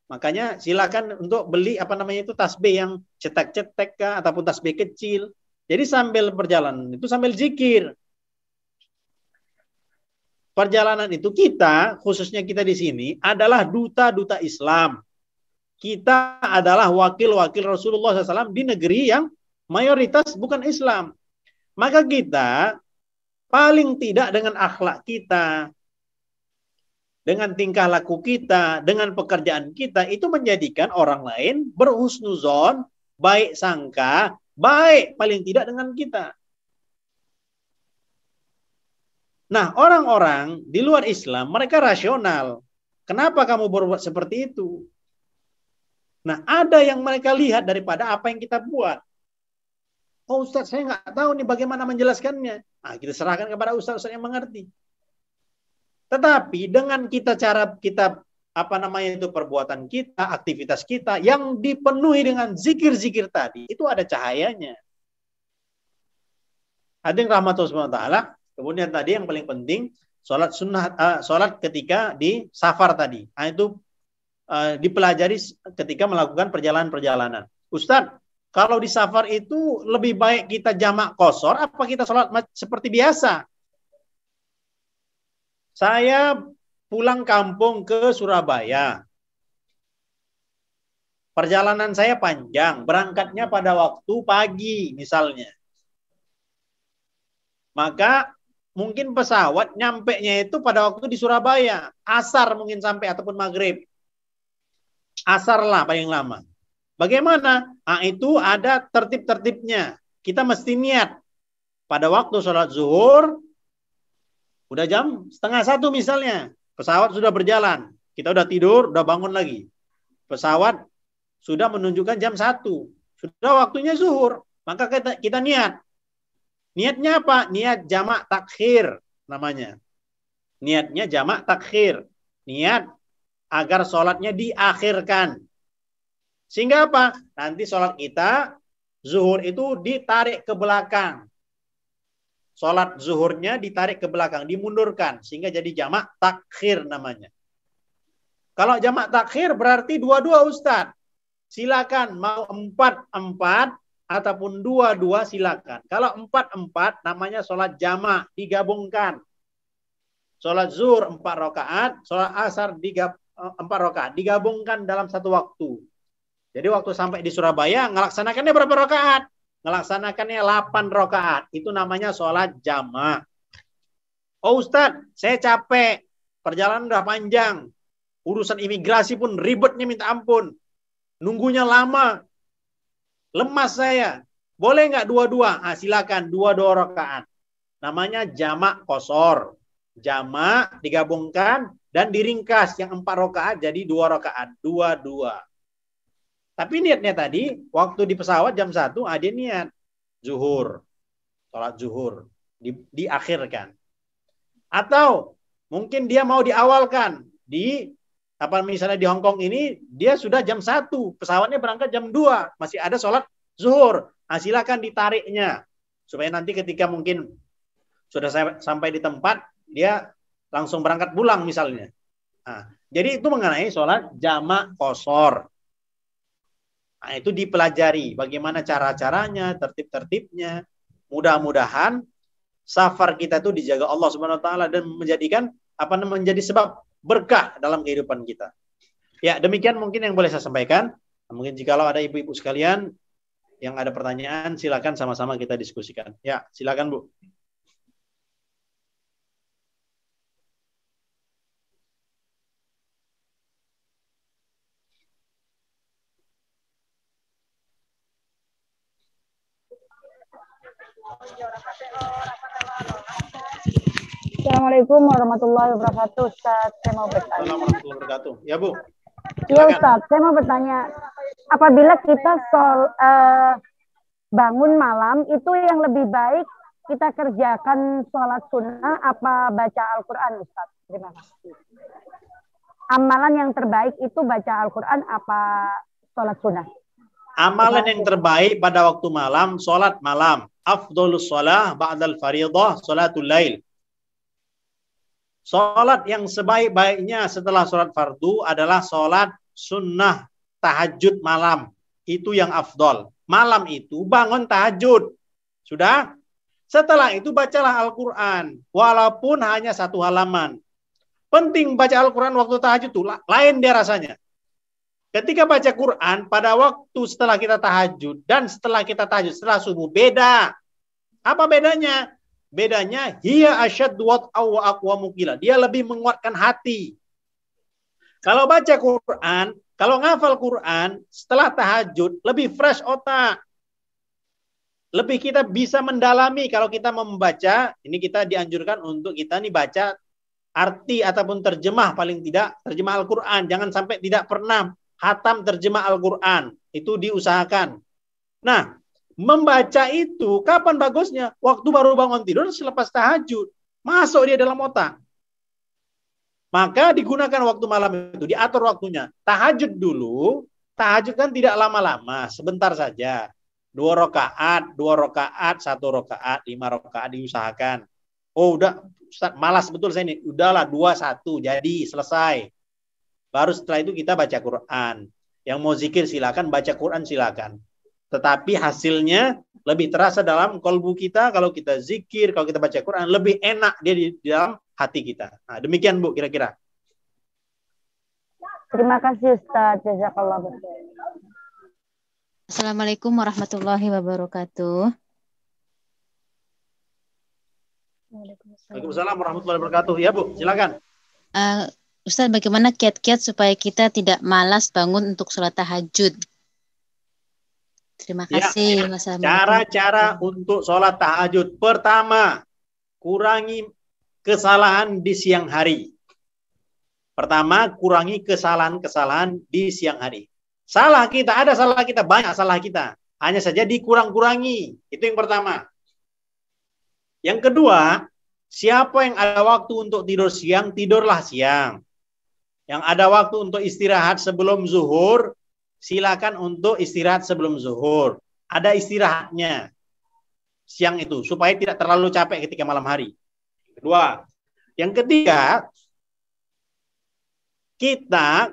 Makanya silakan untuk beli tasbih yang cetek-cetek ataupun tasbih kecil. Jadi sambil perjalanan itu sambil zikir. Perjalanan itu kita, khususnya kita di sini adalah duta-duta Islam. Kita adalah wakil-wakil Rasulullah SAW di negeri yang mayoritas bukan Islam. Maka kita paling tidak dengan akhlak kita, dengan tingkah laku kita, dengan pekerjaan kita, itu menjadikan orang lain berhusnuzon, baik sangka, baik paling tidak dengan kita. Nah, orang-orang di luar Islam, mereka rasional. Kenapa kamu berbuat seperti itu? Nah, ada yang mereka lihat daripada apa yang kita buat. Oh Ustaz, saya nggak tahu nih bagaimana menjelaskannya. Nah, kita serahkan kepada Ustaz-Ustaz yang mengerti. Tetapi dengan perbuatan kita, aktivitas kita yang dipenuhi dengan zikir-zikir tadi, itu ada cahayanya. Hadirin rahmatullah subhanahu wa ta'ala. Kemudian tadi yang paling penting, sholat ketika di safar tadi. Nah, itu dipelajari ketika melakukan perjalanan-perjalanan. Ustadz, kalau di safar itu lebih baik kita jamak qashar, apa kita sholat seperti biasa? Saya pulang kampung ke Surabaya. Perjalanan saya panjang, berangkatnya pada waktu pagi misalnya. Maka mungkin pesawat nyampenya itu pada waktu di Surabaya. Asar mungkin sampai ataupun maghrib. Asar lah paling lama. Bagaimana? Nah, itu ada tertib-tertibnya. Kita mesti niat. Pada waktu sholat zuhur, udah jam 12:30 misalnya. Pesawat sudah berjalan. Kita udah tidur, udah bangun lagi. Pesawat sudah menunjukkan jam 1. Sudah waktunya zuhur. Maka kita niat. Niatnya apa? Niat jamak takhir namanya. Niatnya jamak takhir. Niat agar sholatnya diakhirkan. Sehingga apa? Nanti sholat kita, zuhur itu ditarik ke belakang. Sholat zuhurnya ditarik ke belakang, dimundurkan. Sehingga jadi jamak takhir namanya. Kalau jamak takhir berarti 2-2 Ustaz. Silakan mau 4-4 ataupun 2-2 silakan. Kalau 4-4 namanya sholat jamak, digabungkan. Sholat zuhur 4 rakaat, sholat asar 4 rakaat, digabungkan dalam satu waktu. Jadi waktu sampai di Surabaya, ngelaksanakannya berapa rakaat? Ngelaksanakannya 8 rakaat. Itu namanya sholat jamak. Oh Ustadz, saya capek. Perjalanan udah panjang. Urusan imigrasi pun ribetnya minta ampun. Nunggunya lama. Lemas saya. Boleh nggak 2-2? Ah, silakan 2-2 rakaat. Namanya jamak qashar. Jamak digabungkan dan diringkas. Yang 4 rakaat jadi 2 rakaat. 2-2. Tapi niatnya tadi, waktu di pesawat jam 1, dia niat zuhur. Sholat zuhur. Diakhirkan. Atau mungkin dia mau diawalkan. Misalnya di Hong Kong ini, dia sudah jam 1. Pesawatnya berangkat jam 2. Masih ada sholat zuhur. Nah, silakan ditariknya. Supaya nanti ketika mungkin sudah sampai di tempat, dia langsung berangkat pulang misalnya. Nah, jadi itu mengenai sholat jamak qashar. Nah, itu dipelajari. Bagaimana cara-caranya, tertib-tertibnya. Mudah-mudahan safar kita itu dijaga Allah Subhanahu wa taala dan menjadi sebab berkah dalam kehidupan kita. Ya, demikian mungkin yang boleh saya sampaikan. Mungkin jikalau ada ibu-ibu sekalian yang ada pertanyaan, silakan sama-sama kita diskusikan. Ya, silakan Bu. Assalamualaikum warahmatullahi wabarakatuh, Ustaz. Saya mau bertanya. Assalamualaikum warahmatullahi wabarakatuh. Ya Bu. Iya Ustaz, saya mau bertanya. Apabila kita bangun malam, itu yang lebih baik kita kerjakan sholat sunnah apa baca Al-Quran, Ustaz? Terima kasih. Amalan yang terbaik itu baca Al-Quran apa sholat sunnah? Amalan yang terbaik pada waktu malam, sholat malam. Afdolus sholah ba'dal faridah, sholatul lail. Sholat yang sebaik-baiknya setelah sholat fardu adalah sholat sunnah tahajud malam. Itu yang afdol. Malam itu bangun tahajud. Sudah? Setelah itu bacalah Al-Quran. Walaupun hanya 1 halaman. Penting baca Al-Quran waktu tahajud itu. Lain dia rasanya. Ketika baca Quran pada waktu setelah kita tahajud dan setelah kita tahajud setelah subuh beda. Apa bedanya? Bedanya hiya asyaddu wat'aw wa aqwamu qila. Dia lebih menguatkan hati. Kalau baca Quran, kalau ngafal Quran setelah tahajud lebih fresh otak. Lebih kita bisa mendalami kalau kita membaca, ini kita dianjurkan untuk kita nih baca arti ataupun terjemah paling tidak terjemah Al-Quran. Jangan sampai tidak pernah khatam terjemah Al-Quran. Itu diusahakan. Nah, membaca itu kapan bagusnya? Waktu baru bangun tidur selepas tahajud. Masuk dia dalam otak. Maka digunakan waktu malam itu. Diatur waktunya. Tahajud dulu. Tahajud kan tidak lama-lama. Sebentar saja. 2 rakaat, 2 rakaat, 1 rakaat, 5 rakaat diusahakan. Oh udah Ustaz, malas betul saya ini. Udahlah 2-1. Jadi selesai. Baru setelah itu kita baca Quran. Yang mau zikir silakan, baca Quran silakan. Tetapi hasilnya lebih terasa dalam kolbu kita kalau kita zikir, kalau kita baca Quran, lebih enak dia di dalam hati kita. Nah, demikian Bu kira-kira. Terima kasih Ustaz. Jazakallah khair. Assalamualaikum warahmatullahi wabarakatuh. Waalaikumsalam warahmatullahi wabarakatuh. Ya Bu, silakan. Ustaz, bagaimana kiat-kiat supaya kita tidak malas bangun untuk sholat tahajud? Terima kasih. Ya, cara-cara untuk sholat tahajud. Pertama, kurangi kesalahan di siang hari. Pertama, kurangi kesalahan-kesalahan di siang hari. Salah kita, ada salah kita, banyak salah kita. Hanya saja dikurang-kurangi. Itu yang pertama. Yang kedua, siapa yang ada waktu untuk tidur siang, tidurlah siang. Yang ada waktu untuk istirahat sebelum zuhur, silakan untuk istirahat sebelum zuhur. Ada istirahatnya siang itu supaya tidak terlalu capek ketika malam hari. Kedua, yang ketiga, kita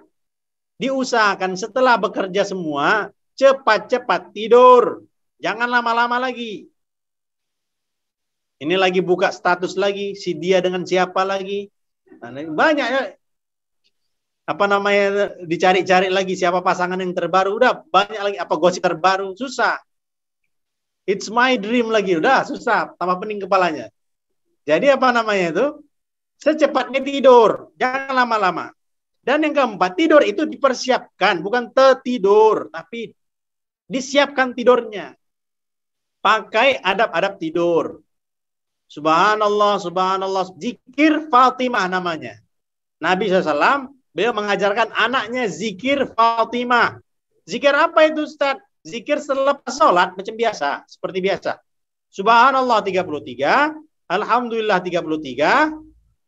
diusahakan setelah bekerja semua, cepat-cepat tidur. Jangan lama-lama lagi. Ini lagi buka status lagi, si dia dengan siapa lagi. Nah, banyak ya. Apa namanya, dicari-cari lagi siapa pasangan yang terbaru. Udah banyak lagi, apa gosip terbaru. Susah. It's my dream lagi. Udah susah, tambah pening kepalanya. Jadi apa namanya itu? Secepatnya tidur. Jangan lama-lama. Dan yang keempat, tidur itu dipersiapkan. Bukan tertidur, tapi disiapkan tidurnya. Pakai adab-adab tidur. Subhanallah, subhanallah. Zikir Fatimah namanya. Nabi SAW, beliau mengajarkan anaknya zikir Fatimah. Zikir apa itu, Ustaz? Zikir selepas sholat, macam biasa. Seperti biasa. Subhanallah 33. Alhamdulillah 33.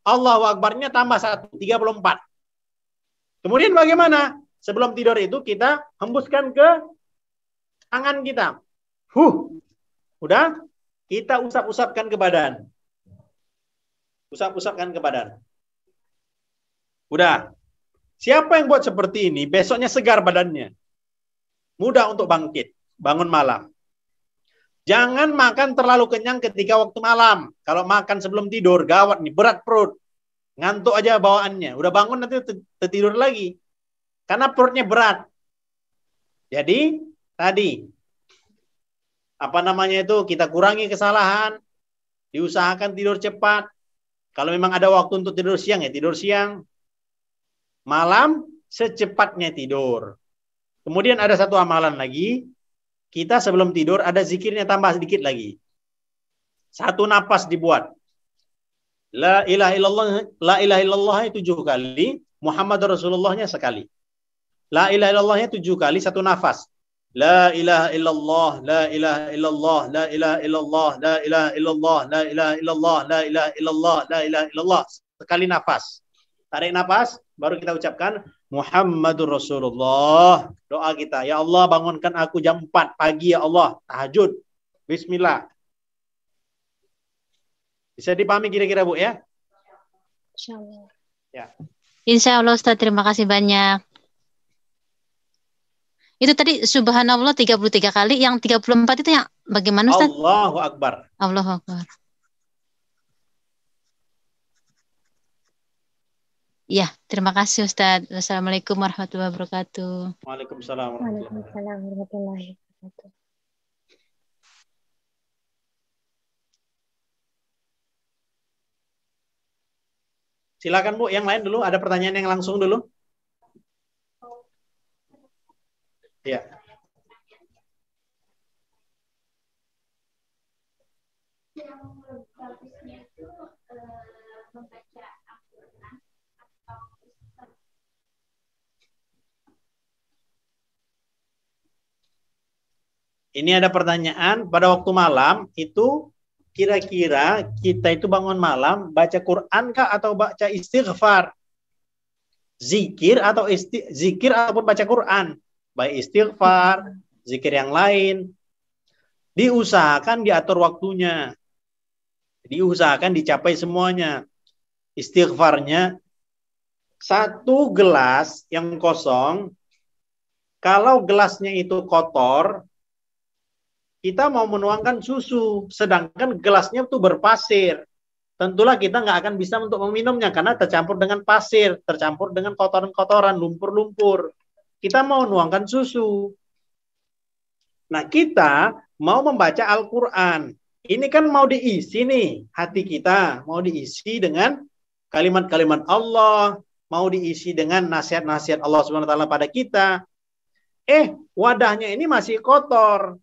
Allahu Akbarnya tambah 1. 34. Kemudian bagaimana? Sebelum tidur itu kita hembuskan ke tangan kita. Udah? Kita usap-usapkan ke badan. Usap-usapkan ke badan. Udah. Siapa yang buat seperti ini, besoknya segar badannya. Mudah untuk bangkit. Bangun malam. Jangan makan terlalu kenyang ketika waktu malam. Kalau makan sebelum tidur, gawat nih, berat perut. Ngantuk aja bawaannya. Udah bangun nanti tertidur lagi. Karena perutnya berat. Jadi, tadi apa namanya itu, kita kurangi kesalahan, diusahakan tidur cepat. Kalau memang ada waktu untuk tidur siang, ya tidur siang. Malam, secepatnya tidur. Kemudian ada satu amalan lagi, kita sebelum tidur ada zikirnya tambah sedikit lagi. Satu napas dibuat. La ilaha illallah 7 kali, Muhammad Rasulullahnya sekali. La ilaha illallahnya 7 kali, satu nafas. La ilaha illallah, la ilaha illallah, la ilaha illallah, la ilaha illallah, la ilaha illallah, la ilaha illallah, la ilaha illallah. Sekali nafas. Tarik nafas, baru kita ucapkan Muhammadur Rasulullah. Doa kita, ya Allah bangunkan aku jam 4 pagi ya Allah, tahajud. Bismillah. Bisa dipahami kira-kira Bu ya? Insyaallah. Ya. Insya Allah Ustaz, terima kasih banyak. Itu tadi subhanallah 33 kali, yang 34 itu yang bagaimana Ustaz? Allahu Akbar. Allahu Akbar. Ya, terima kasih Ustaz. Wassalamualaikum warahmatullahi wabarakatuh. Waalaikumsalam. Waalaikumsalam warahmatullahi wabarakatuh. Silakan Bu, yang lain dulu. Ada pertanyaan yang langsung dulu? Ya. Ini ada pertanyaan, pada waktu malam itu kira-kira kita itu bangun malam baca Quran kah atau baca istighfar? Zikir atau zikir ataupun baca Quran? Baik istighfar, zikir yang lain. Diusahakan diatur waktunya. Diusahakan dicapai semuanya. Istighfarnya 1 gelas yang kosong, kalau gelasnya itu kotor, kita mau menuangkan susu, sedangkan gelasnya itu berpasir. Tentulah kita nggak akan bisa untuk meminumnya karena tercampur dengan pasir, tercampur dengan kotoran-kotoran, lumpur-lumpur. Kita mau menuangkan susu. Nah, kita mau membaca Al-Quran. Ini kan mau diisi nih, hati kita. Mau diisi dengan kalimat-kalimat Allah, mau diisi dengan nasihat-nasihat Allah SWT pada kita. Wadahnya ini masih kotor.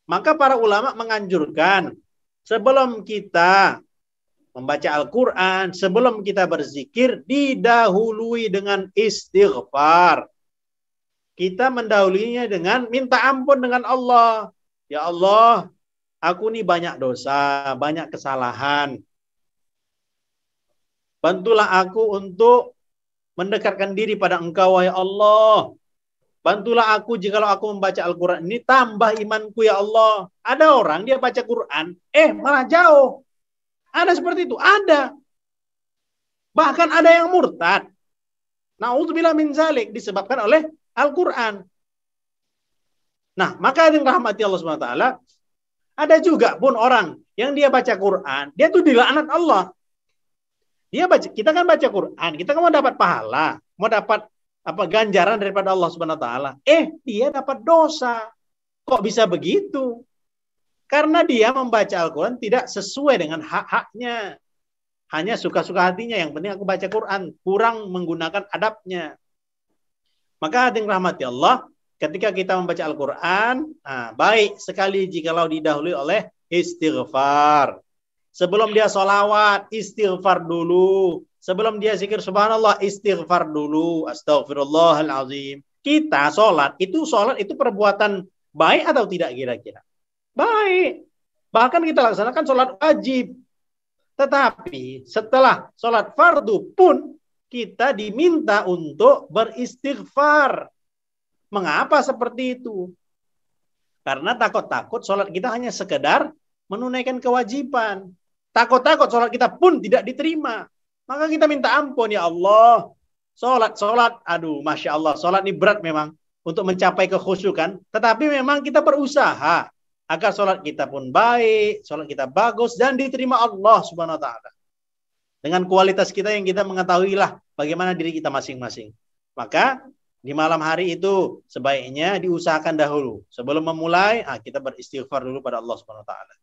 Maka para ulama menganjurkan sebelum kita membaca Al-Quran, sebelum kita berzikir, didahului dengan istighfar. Kita mendahulunya dengan minta ampun dengan Allah. Ya Allah, aku ini banyak dosa, banyak kesalahan. Bantulah aku untuk mendekatkan diri pada Engkau, ya Allah. Bantulah aku jikalau aku membaca Al-Quran ini tambah imanku ya Allah. Ada orang dia baca Quran, malah jauh. Ada seperti itu, ada. Bahkan ada yang murtad. Na'udzubillah min zalik, disebabkan oleh Al-Quran. Nah, maka yang rahmati Allah SWT, ada juga pun orang yang dia baca Quran, dia tuh dilaknat Allah. Kita kan baca Quran, kita kan mau dapat pahala, mau dapat ganjaran daripada Allah Subhanahu wa taala. Dia dapat dosa. Kok bisa begitu? Karena dia membaca Al-Quran tidak sesuai dengan hak-haknya. Hanya suka-suka hatinya, yang penting aku baca Quran, kurang menggunakan adabnya. Maka hadirin rahmati Allah, ketika kita membaca Al-Quran, baik sekali jikalau didahului oleh istighfar. Sebelum dia sholawat, istighfar dulu. Sebelum dia zikir subhanallah, istighfar dulu. Astaghfirullahalazim. Kita sholat itu perbuatan baik atau tidak kira-kira? Baik. Bahkan kita laksanakan sholat wajib. Tetapi setelah sholat fardu pun kita diminta untuk beristighfar. Mengapa seperti itu? Karena takut-takut sholat kita hanya sekedar menunaikan kewajiban. Takut-takut sholat kita pun tidak diterima. Maka kita minta ampun, ya Allah. Sholat, aduh Masya Allah. Sholat ini berat memang untuk mencapai kekhusyukan. Tetapi memang kita berusaha agar sholat kita pun baik, sholat kita bagus, dan diterima Allah Subhanahu wa ta'ala. Dengan kualitas kita yang kita mengetahuilah bagaimana diri kita masing-masing. Maka di malam hari itu sebaiknya diusahakan dahulu. Sebelum memulai, kita beristighfar dulu pada Allah Subhanahu wa ta'ala.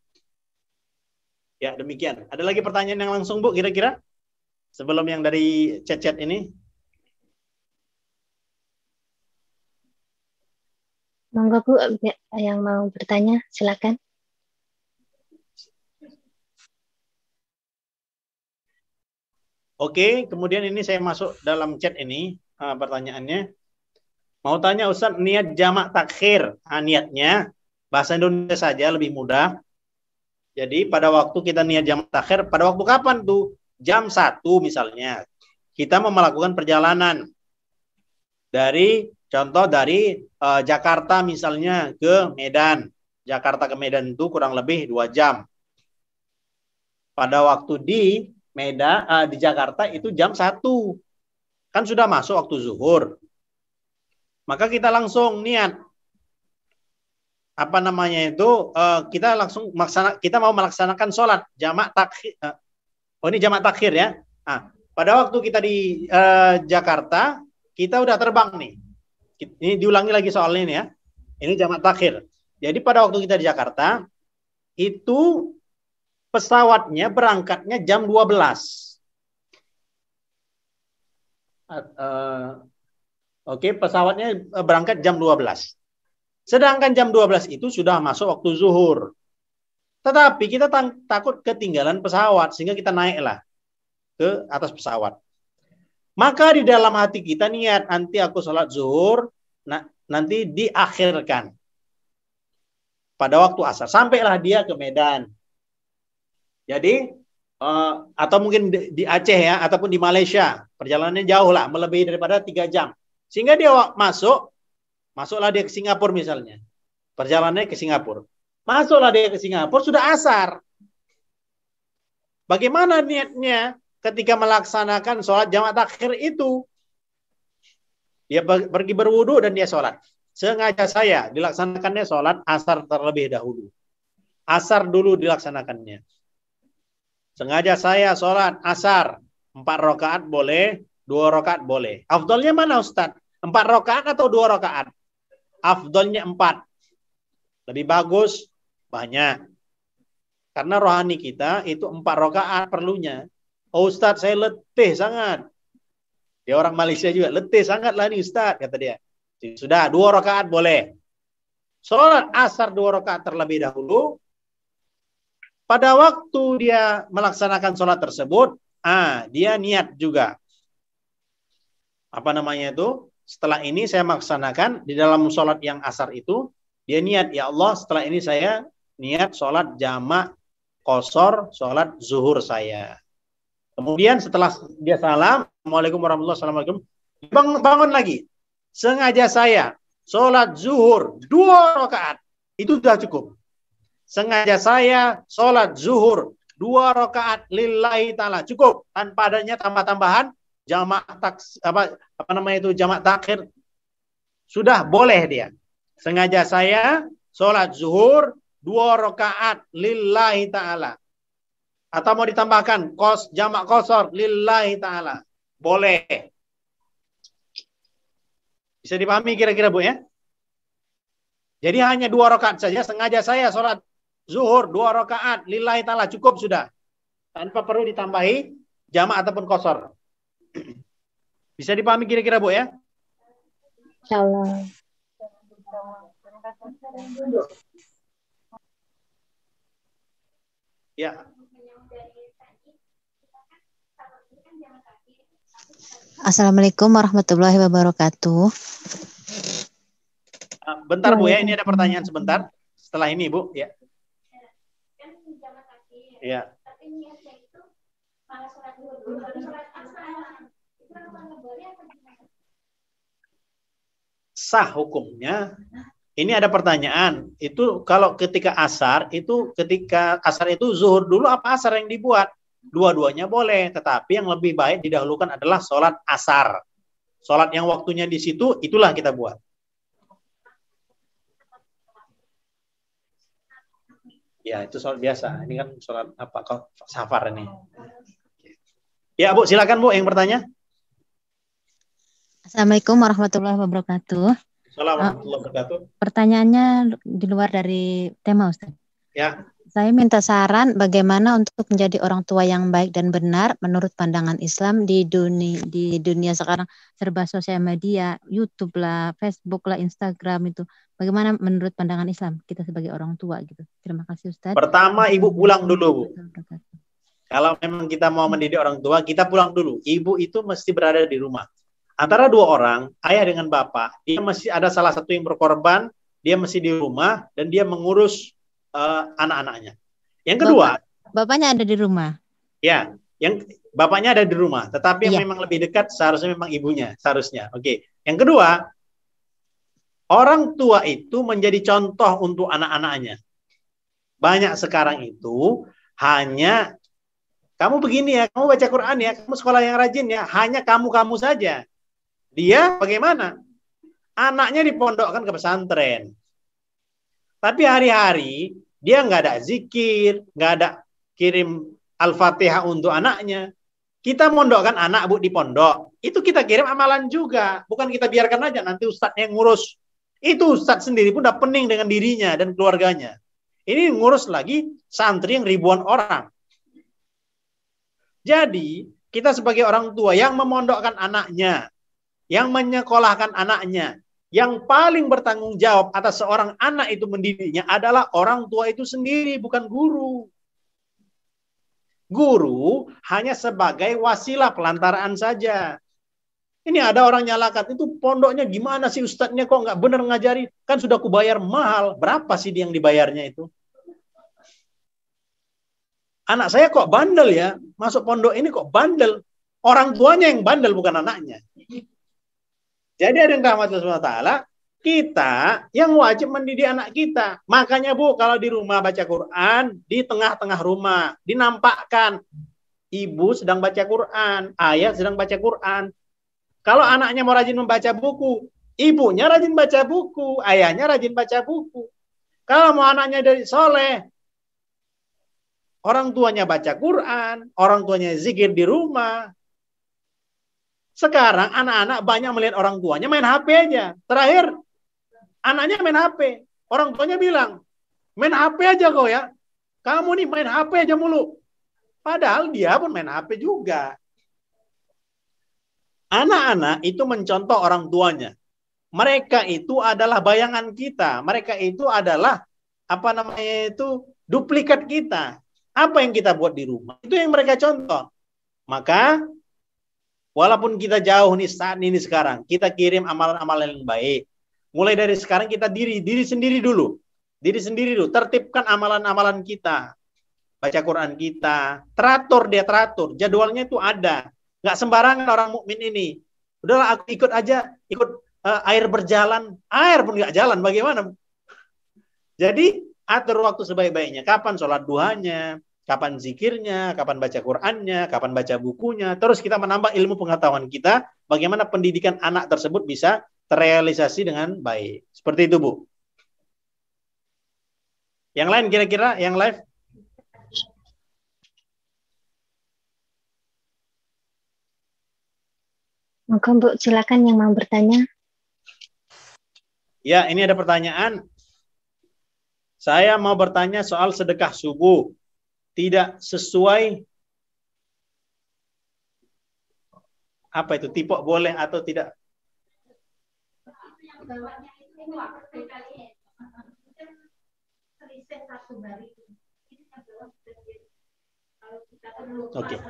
Ya, demikian. Ada lagi pertanyaan yang langsung, Bu, kira-kira? Sebelum yang dari chat-chat ini. Monggo, Bu, yang mau bertanya, silakan. Oke, kemudian ini saya masuk dalam chat ini, pertanyaannya. Mau tanya Ustaz, niat jamak takhir. Niatnya, bahasa Indonesia saja lebih mudah. Jadi pada waktu kita niat jamak takhir, pada waktu kapan tuh? Jam 1 misalnya. Kita mau melakukan perjalanan. Contoh dari Jakarta misalnya ke Medan. Jakarta ke Medan itu kurang lebih 2 jam. Pada waktu di Medan, di Jakarta itu jam 1. Kan sudah masuk waktu zuhur. Maka kita langsung niat. Kita mau melaksanakan sholat jamak takhir. Ini jamak takhir ya. Pada waktu kita di Jakarta, kita udah terbang nih. Ini diulangi lagi soalnya ini ya. Ini jamak takhir. Jadi pada waktu kita di Jakarta, itu pesawatnya berangkatnya jam 12. Pesawatnya berangkat jam 12. Sedangkan jam 12 itu sudah masuk waktu zuhur. Tetapi kita takut ketinggalan pesawat, sehingga kita naiklah ke atas pesawat. Maka di dalam hati kita niat, nanti aku sholat zuhur, nanti diakhirkan pada waktu asar. Sampailah dia ke Medan. Jadi, atau mungkin di Aceh ya, ataupun di Malaysia. Perjalanannya jauh lah, melebihi daripada 3 jam. Sehingga dia masuklah dia ke Singapura misalnya. Perjalanannya ke Singapura. Masuklah dia ke Singapura, sudah asar. Bagaimana niatnya ketika melaksanakan sholat jamak takhir itu? Dia pergi berwudu dan dia sholat. Sengaja saya dilaksanakannya sholat asar terlebih dahulu. Asar dulu dilaksanakannya. Sengaja saya sholat asar. 4 rakaat boleh, 2 rakaat boleh. Afdolnya mana Ustaz? 4 rakaat atau 2 rakaat? Afdolnya 4. Lebih bagus banyak. Karena rohani kita itu 4 rakaat perlunya. Oh Ustaz, saya letih sangat. Dia orang Malaysia juga, letih sangat lah nih Ustaz, kata dia. Sudah 2 rakaat boleh. Sholat asar 2 rakaat terlebih dahulu. Pada waktu dia melaksanakan sholat tersebut, dia niat juga. Setelah ini saya melaksanakan di dalam sholat yang asar itu, dia niat, ya Allah setelah ini saya niat sholat jamak qashar, sholat zuhur saya. Kemudian setelah dia salam, Assalamualaikum warahmatullahi wabarakatuh, bangun lagi. Sengaja saya sholat zuhur 2 rakaat. Itu sudah cukup. Sengaja saya sholat zuhur 2 rakaat lillahi ta'ala. Cukup. Tanpa adanya tambah-tambahan jamak apa namanya itu, jamak takhir, sudah boleh dia. Sengaja saya sholat zuhur 2 rakaat lillahi ta'ala. Atau mau ditambahkan jamak qasar lillahi ta'ala. Boleh. Bisa dipahami kira-kira Bu ya? Jadi hanya 2 rakaat saja, sengaja saya sholat zuhur 2 rakaat lillahi ta'ala, cukup sudah. Tanpa perlu ditambahi jamak ataupun qasar. Bisa dipahami kira-kira Bu ya? Insyaallah. Ya. Assalamualaikum warahmatullahi wabarakatuh. Bentar Bu ya, ini ada pertanyaan sebentar. Setelah ini Bu ya. Ya. Sah hukumnya. Ini ada pertanyaan. Itu kalau ketika asar itu zuhur dulu apa asar yang dibuat? Dua-duanya boleh, tetapi yang lebih baik didahulukan adalah sholat asar. Sholat yang waktunya di situ, itulah kita buat. Ya, itu sholat biasa. Ini kan sholat apa? Safar ini. Ya, Bu, silakan Bu yang bertanya. Assalamualaikum warahmatullahi wabarakatuh. Assalamualaikum warahmatullahi wabarakatuh. Pertanyaannya di luar dari tema, Ustaz. Ya. Saya minta saran bagaimana untuk menjadi orang tua yang baik dan benar menurut pandangan Islam di dunia sekarang serba sosial media, YouTube lah, Facebook lah, Instagram itu. Bagaimana menurut pandangan Islam kita sebagai orang tua gitu. Terima kasih Ustaz. Pertama Ibu pulang dulu, Bu. Kalau memang kita mau mendidik orang tua, kita pulang dulu. Ibu itu mesti berada di rumah. Antara 2 orang, ayah dengan bapak, dia mesti ada salah satu yang berkorban, dia mesti di rumah dan dia mengurus anak-anaknya. Yang kedua, bapaknya ada di rumah. Ya, yang bapaknya ada di rumah, tetapi yang memang lebih dekat seharusnya memang ibunya, seharusnya. Oke. Yang kedua, orang tua itu menjadi contoh untuk anak-anaknya. Banyak sekarang itu hanya kamu begini ya, kamu baca Quran ya, kamu sekolah yang rajin ya, hanya kamu saja. Dia bagaimana? Anaknya dipondokkan ke pesantren. Tapi hari-hari dia nggak ada zikir, nggak ada kirim Al-Fatihah untuk anaknya. Kita mondokkan anak Bu di pondok, itu kita kirim amalan juga. Bukan kita biarkan aja nanti ustadznya yang ngurus. Itu ustadz sendiri pun udah pening dengan dirinya dan keluarganya. Ini ngurus lagi santri yang ribuan orang. Jadi kita sebagai orang tua yang memondokkan anaknya, yang menyekolahkan anaknya, yang paling bertanggung jawab atas seorang anak itu mendidiknya adalah orang tua itu sendiri, bukan guru. Guru hanya sebagai wasilah pelantaraan saja. Ini ada orang nyalakan, itu pondoknya gimana sih ustadznya kok nggak benar ngajari? Kan sudah kubayar mahal. Berapa sih yang dibayarnya itu? Anak saya kok bandel ya, masuk pondok ini kok bandel. Orang tuanya yang bandel, bukan anaknya. Jadi ada yang rahmat Allah Ta'ala, kita yang wajib mendidik anak kita. Makanya Bu, kalau di rumah baca Quran, di tengah-tengah rumah, dinampakkan ibu sedang baca Quran, ayah sedang baca Quran. Kalau anaknya mau rajin membaca buku, ibunya rajin baca buku, ayahnya rajin baca buku. Kalau mau anaknya dari soleh, orang tuanya baca Quran, orang tuanya zikir di rumah. Sekarang anak-anak banyak melihat orang tuanya main HP aja. Terakhir, anaknya main HP. Orang tuanya bilang, main HP aja kau ya. Kamu nih main HP aja mulu. Padahal dia pun main HP juga. Anak-anak itu mencontoh orang tuanya. Mereka itu adalah bayangan kita. Mereka itu adalah duplikat kita. Apa yang kita buat di rumah, itu yang mereka contoh. Maka walaupun kita jauh nih saat ini sekarang, kita kirim amalan-amalan yang baik. Mulai dari sekarang kita diri sendiri dulu. Diri sendiri dulu, tertibkan amalan-amalan kita. Baca Quran kita, teratur, jadwalnya itu ada. Nggak sembarangan orang mukmin ini. Udahlah aku ikut aja, air berjalan, air pun nggak jalan, bagaimana? Jadi atur waktu sebaik-baiknya. Kapan sholat duhanya, kapan zikirnya, kapan baca Qur'annya, kapan baca bukunya. Terus kita menambah ilmu pengetahuan kita, bagaimana pendidikan anak tersebut bisa terrealisasi dengan baik. Seperti itu, Bu. Yang lain kira-kira, yang live? Maka Bu, silakan yang mau bertanya. Ya, ini ada pertanyaan. Saya mau bertanya soal sedekah subuh. Tidak sesuai, apa itu, tipok boleh atau tidak? Oke.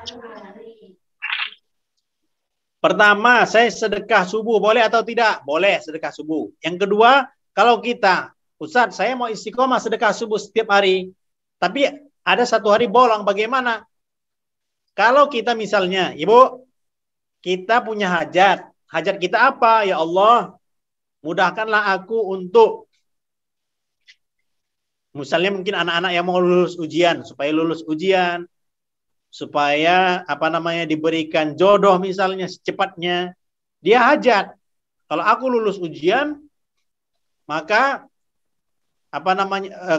Pertama, saya sedekah subuh boleh atau tidak? Boleh sedekah subuh. Yang kedua, kalau kita, Ustadz, saya mau istiqomah sedekah subuh setiap hari, tapi ada satu hari bolong, bagaimana? Kalau kita misalnya, Ibu, kita punya hajat. Hajat kita apa? Ya Allah, mudahkanlah aku untuk, misalnya mungkin anak-anak yang mau lulus ujian, supaya lulus ujian, supaya diberikan jodoh misalnya secepatnya. Dia hajat. Kalau aku lulus ujian, maka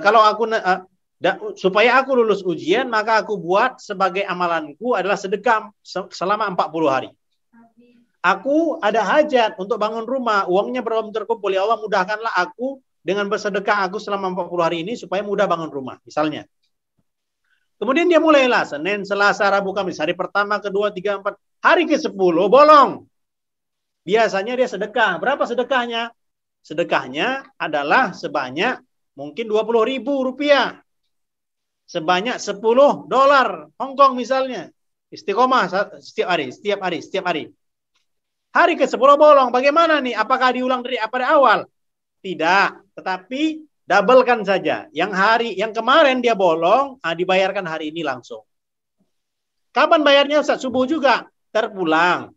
kalau aku supaya aku lulus ujian, maka aku buat sebagai amalanku adalah sedekah selama 40 hari. Aku ada hajat untuk bangun rumah, uangnya belum terkumpul, ya Allah mudahkanlah aku dengan bersedekah aku selama 40 hari ini supaya mudah bangun rumah, misalnya. Kemudian dia mulailah Senin, Selasa, Rabu, Kamis, hari pertama, kedua, tiga, empat, hari ke-10 bolong. Biasanya dia sedekah. Berapa sedekahnya? Sedekahnya adalah sebanyak mungkin 20.000 rupiah. Sebanyak $10 Hongkong misalnya. Istiqomah setiap hari. Hari ke-10 bolong. Bagaimana nih? Apakah diulang dari awal? Tidak. Tetapi doublekan saja. Yang kemarin dia bolong, dibayarkan hari ini langsung. Kapan bayarnya Ustaz? Subuh juga. Terpulang.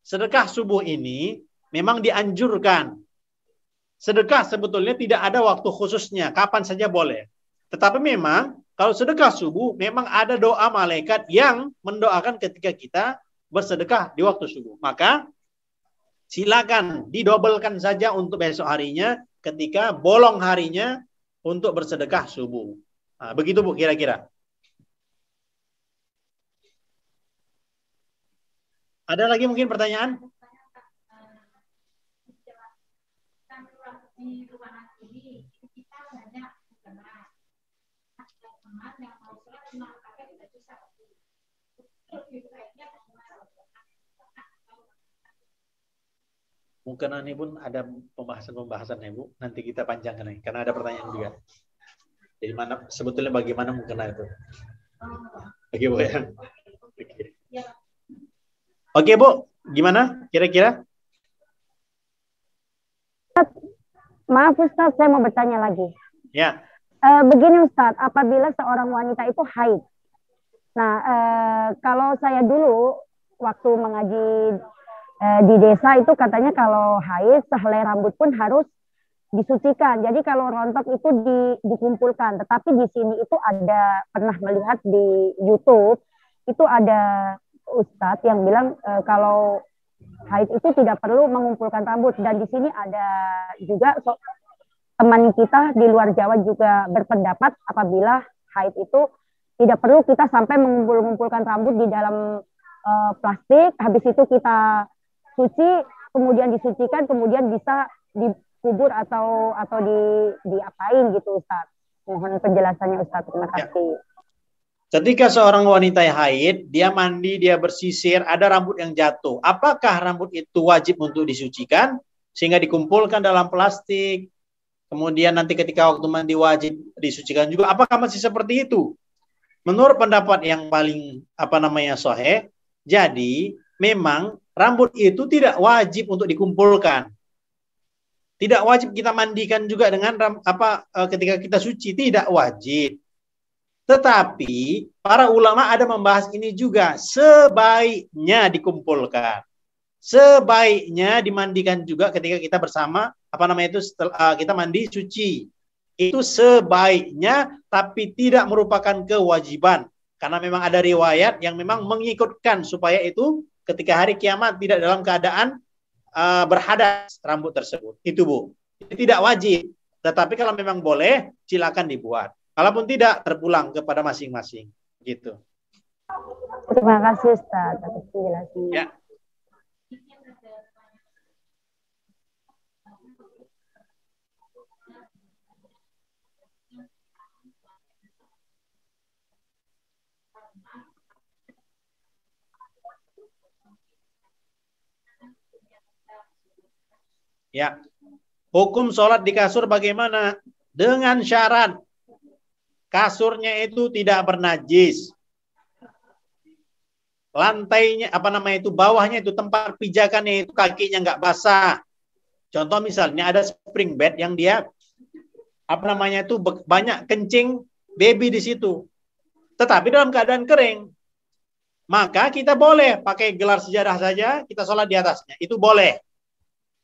Sedekah subuh ini memang dianjurkan. Sedekah sebetulnya tidak ada waktu khususnya. Kapan saja boleh. Tetapi memang kalau sedekah subuh, memang ada doa malaikat yang mendoakan ketika kita bersedekah di waktu subuh. Maka silakan didobelkan saja untuk besok harinya ketika bolong harinya untuk bersedekah subuh. Nah, begitu Bu kira-kira. Ada lagi mungkin pertanyaan? Mungkin ini pun ada pembahasan ya Bu. Nanti kita panjangkan nih, karena ada pertanyaan juga. Jadi sebetulnya bagaimana mungkin itu? Oke Bu ya. Oke Bu, gimana kira-kira? Maaf Ustaz, saya mau bertanya lagi. Ya. Begini Ustaz, apabila seorang wanita itu haid. Nah, kalau saya dulu waktu mengaji di desa itu katanya kalau haid sehelai rambut pun harus disucikan. Jadi kalau rontok itu dikumpulkan. Tetapi di sini itu ada, pernah melihat di YouTube itu ada ustadz yang bilang kalau haid itu tidak perlu mengumpulkan rambut. Dan di sini ada juga teman kita di luar Jawa juga berpendapat apabila haid itu tidak perlu kita sampai mengumpulkan rambut di dalam plastik. Habis itu kita suci, kemudian disucikan, kemudian bisa dikubur atau diapain gitu Ustaz. Mohon penjelasannya Ustaz. Terima kasih. Ketika seorang wanita haid, dia mandi, dia bersisir, ada rambut yang jatuh. Apakah rambut itu wajib untuk disucikan sehingga dikumpulkan dalam plastik? Kemudian nanti ketika waktu mandi wajib disucikan juga. Apakah masih seperti itu? Menurut pendapat yang paling sahih, jadi memang rambut itu tidak wajib untuk dikumpulkan. Tidak wajib kita mandikan juga dengan ketika kita suci, tidak wajib. Tetapi para ulama ada membahas ini juga, sebaiknya dikumpulkan. Sebaiknya dimandikan juga ketika kita bersama kita mandi suci. itu sebaiknya, tapi tidak merupakan kewajiban. Karena memang ada riwayat yang memang mengikutkan supaya itu ketika hari kiamat tidak dalam keadaan berhadas rambut tersebut. Itu Bu. Tidak wajib. Tetapi kalau memang boleh, silakan dibuat. Kalaupun tidak, terpulang kepada masing-masing. Gitu. Terima kasih Ustaz atas penjelasannya. Ya. Ya. Hukum sholat di kasur bagaimana? Dengan syarat kasurnya itu tidak bernajis. Lantainya, bawahnya itu, tempat pijakannya itu kakinya nggak basah. Contoh misalnya ada spring bed yang dia, banyak kencing baby di situ. Tetapi dalam keadaan kering. Maka kita boleh pakai gelar sejadah saja, kita sholat di atasnya. Itu boleh.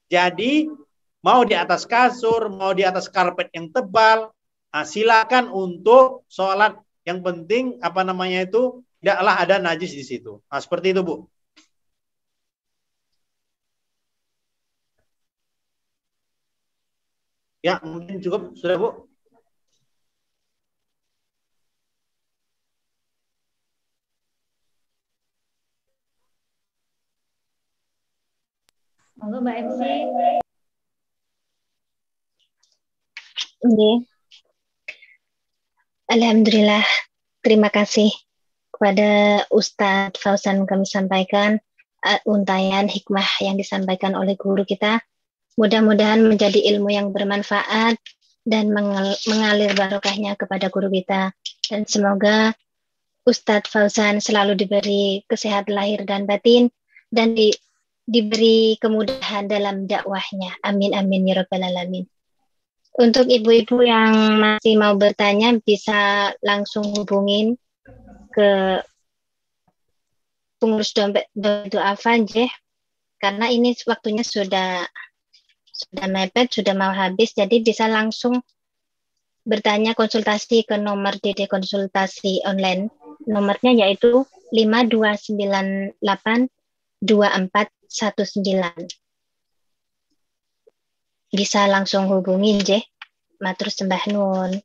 Jadi, mau di atas kasur, mau di atas karpet yang tebal, silakan untuk sholat. Yang penting tidaklah ada najis di situ. Nah, seperti itu, Bu. Ya, mungkin cukup, sudah, Bu. Monggo Mbak MC. Alhamdulillah, terima kasih kepada Ustadz Fauzan kami sampaikan untayan hikmah yang disampaikan oleh guru kita. Mudah-mudahan menjadi ilmu yang bermanfaat dan mengalir barokahnya kepada guru kita. Dan semoga Ustadz Fauzan selalu diberi kesehatan lahir dan batin dan diberi kemudahan dalam dakwahnya. Amin amin ya rabbal alamin. Untuk ibu-ibu yang masih mau bertanya bisa langsung hubungin ke pengurus dompet Du'afa karena ini waktunya sudah mepet, sudah mau habis, jadi bisa langsung bertanya konsultasi ke nomor DD konsultasi online. Nomornya yaitu 52982419. Bisa langsung hubungi matur sembah nuwun.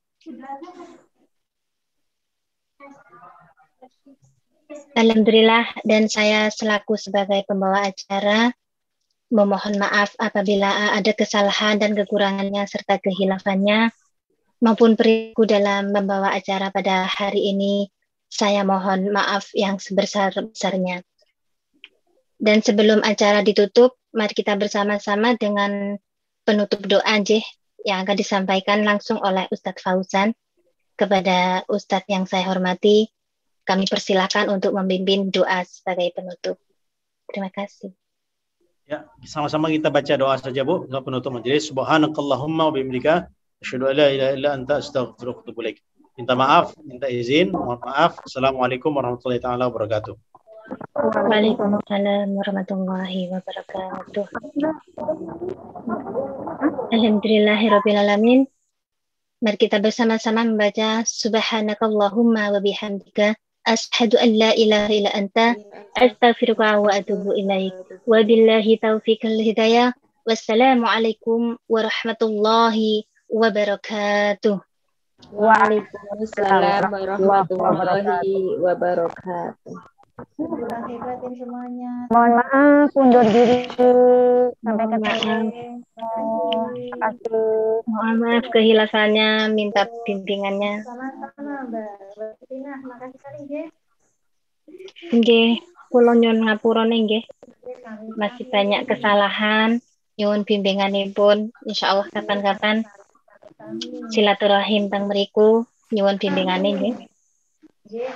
Alhamdulillah, dan saya selaku sebagai pembawa acara memohon maaf apabila ada kesalahan dan kekurangannya serta kehilafannya maupun perilaku dalam membawa acara pada hari ini. Saya mohon maaf yang sebesar-besarnya. Dan sebelum acara ditutup, mari kita bersama-sama dengan penutup doa yang akan disampaikan langsung oleh Ustadz Fauzan. Kepada Ustadz yang saya hormati, kami persilakan untuk memimpin doa sebagai penutup. Terima kasih. Ya, sama-sama kita baca doa saja, Bu, untuk penutup majelis. Subhanakallahumma wa bihamdika asyhadu an la ilaha illa anta astaghfiruka wa atubu ilaik. Minta maaf, minta izin, mohon maaf. Assalamualaikum warahmatullahi taala wabarakatuh. Waalaikumsalam warahmatullahi wabarakatuh. Alhamdulillahirabbil alamin. Mari kita bersama-sama membaca Subhanakallahumma wa bihamdika asyhadu an la ilaha illa anta astaghfiruka wa atubu ilaik. Wa billahi taufiqil hidayah. Wassalamualaikum warahmatullahi wabarakatuh. Waalaikumsalam warahmatullahi wabarakatuh. Mohon maaf, undur diri. Sampai ketemu. Terima kasih. Mohon maaf kehilafannya, minta bimbingannya. Sama-sama Mbak Tina, makasih sekali Nggih, kula nyuwun ngapura nggih. Masih banyak kesalahan, nyuwun bimbinganipun. Insyaallah kapan-kapan silaturahim teng mriku nyuwun bimbingane nggih. Nggih.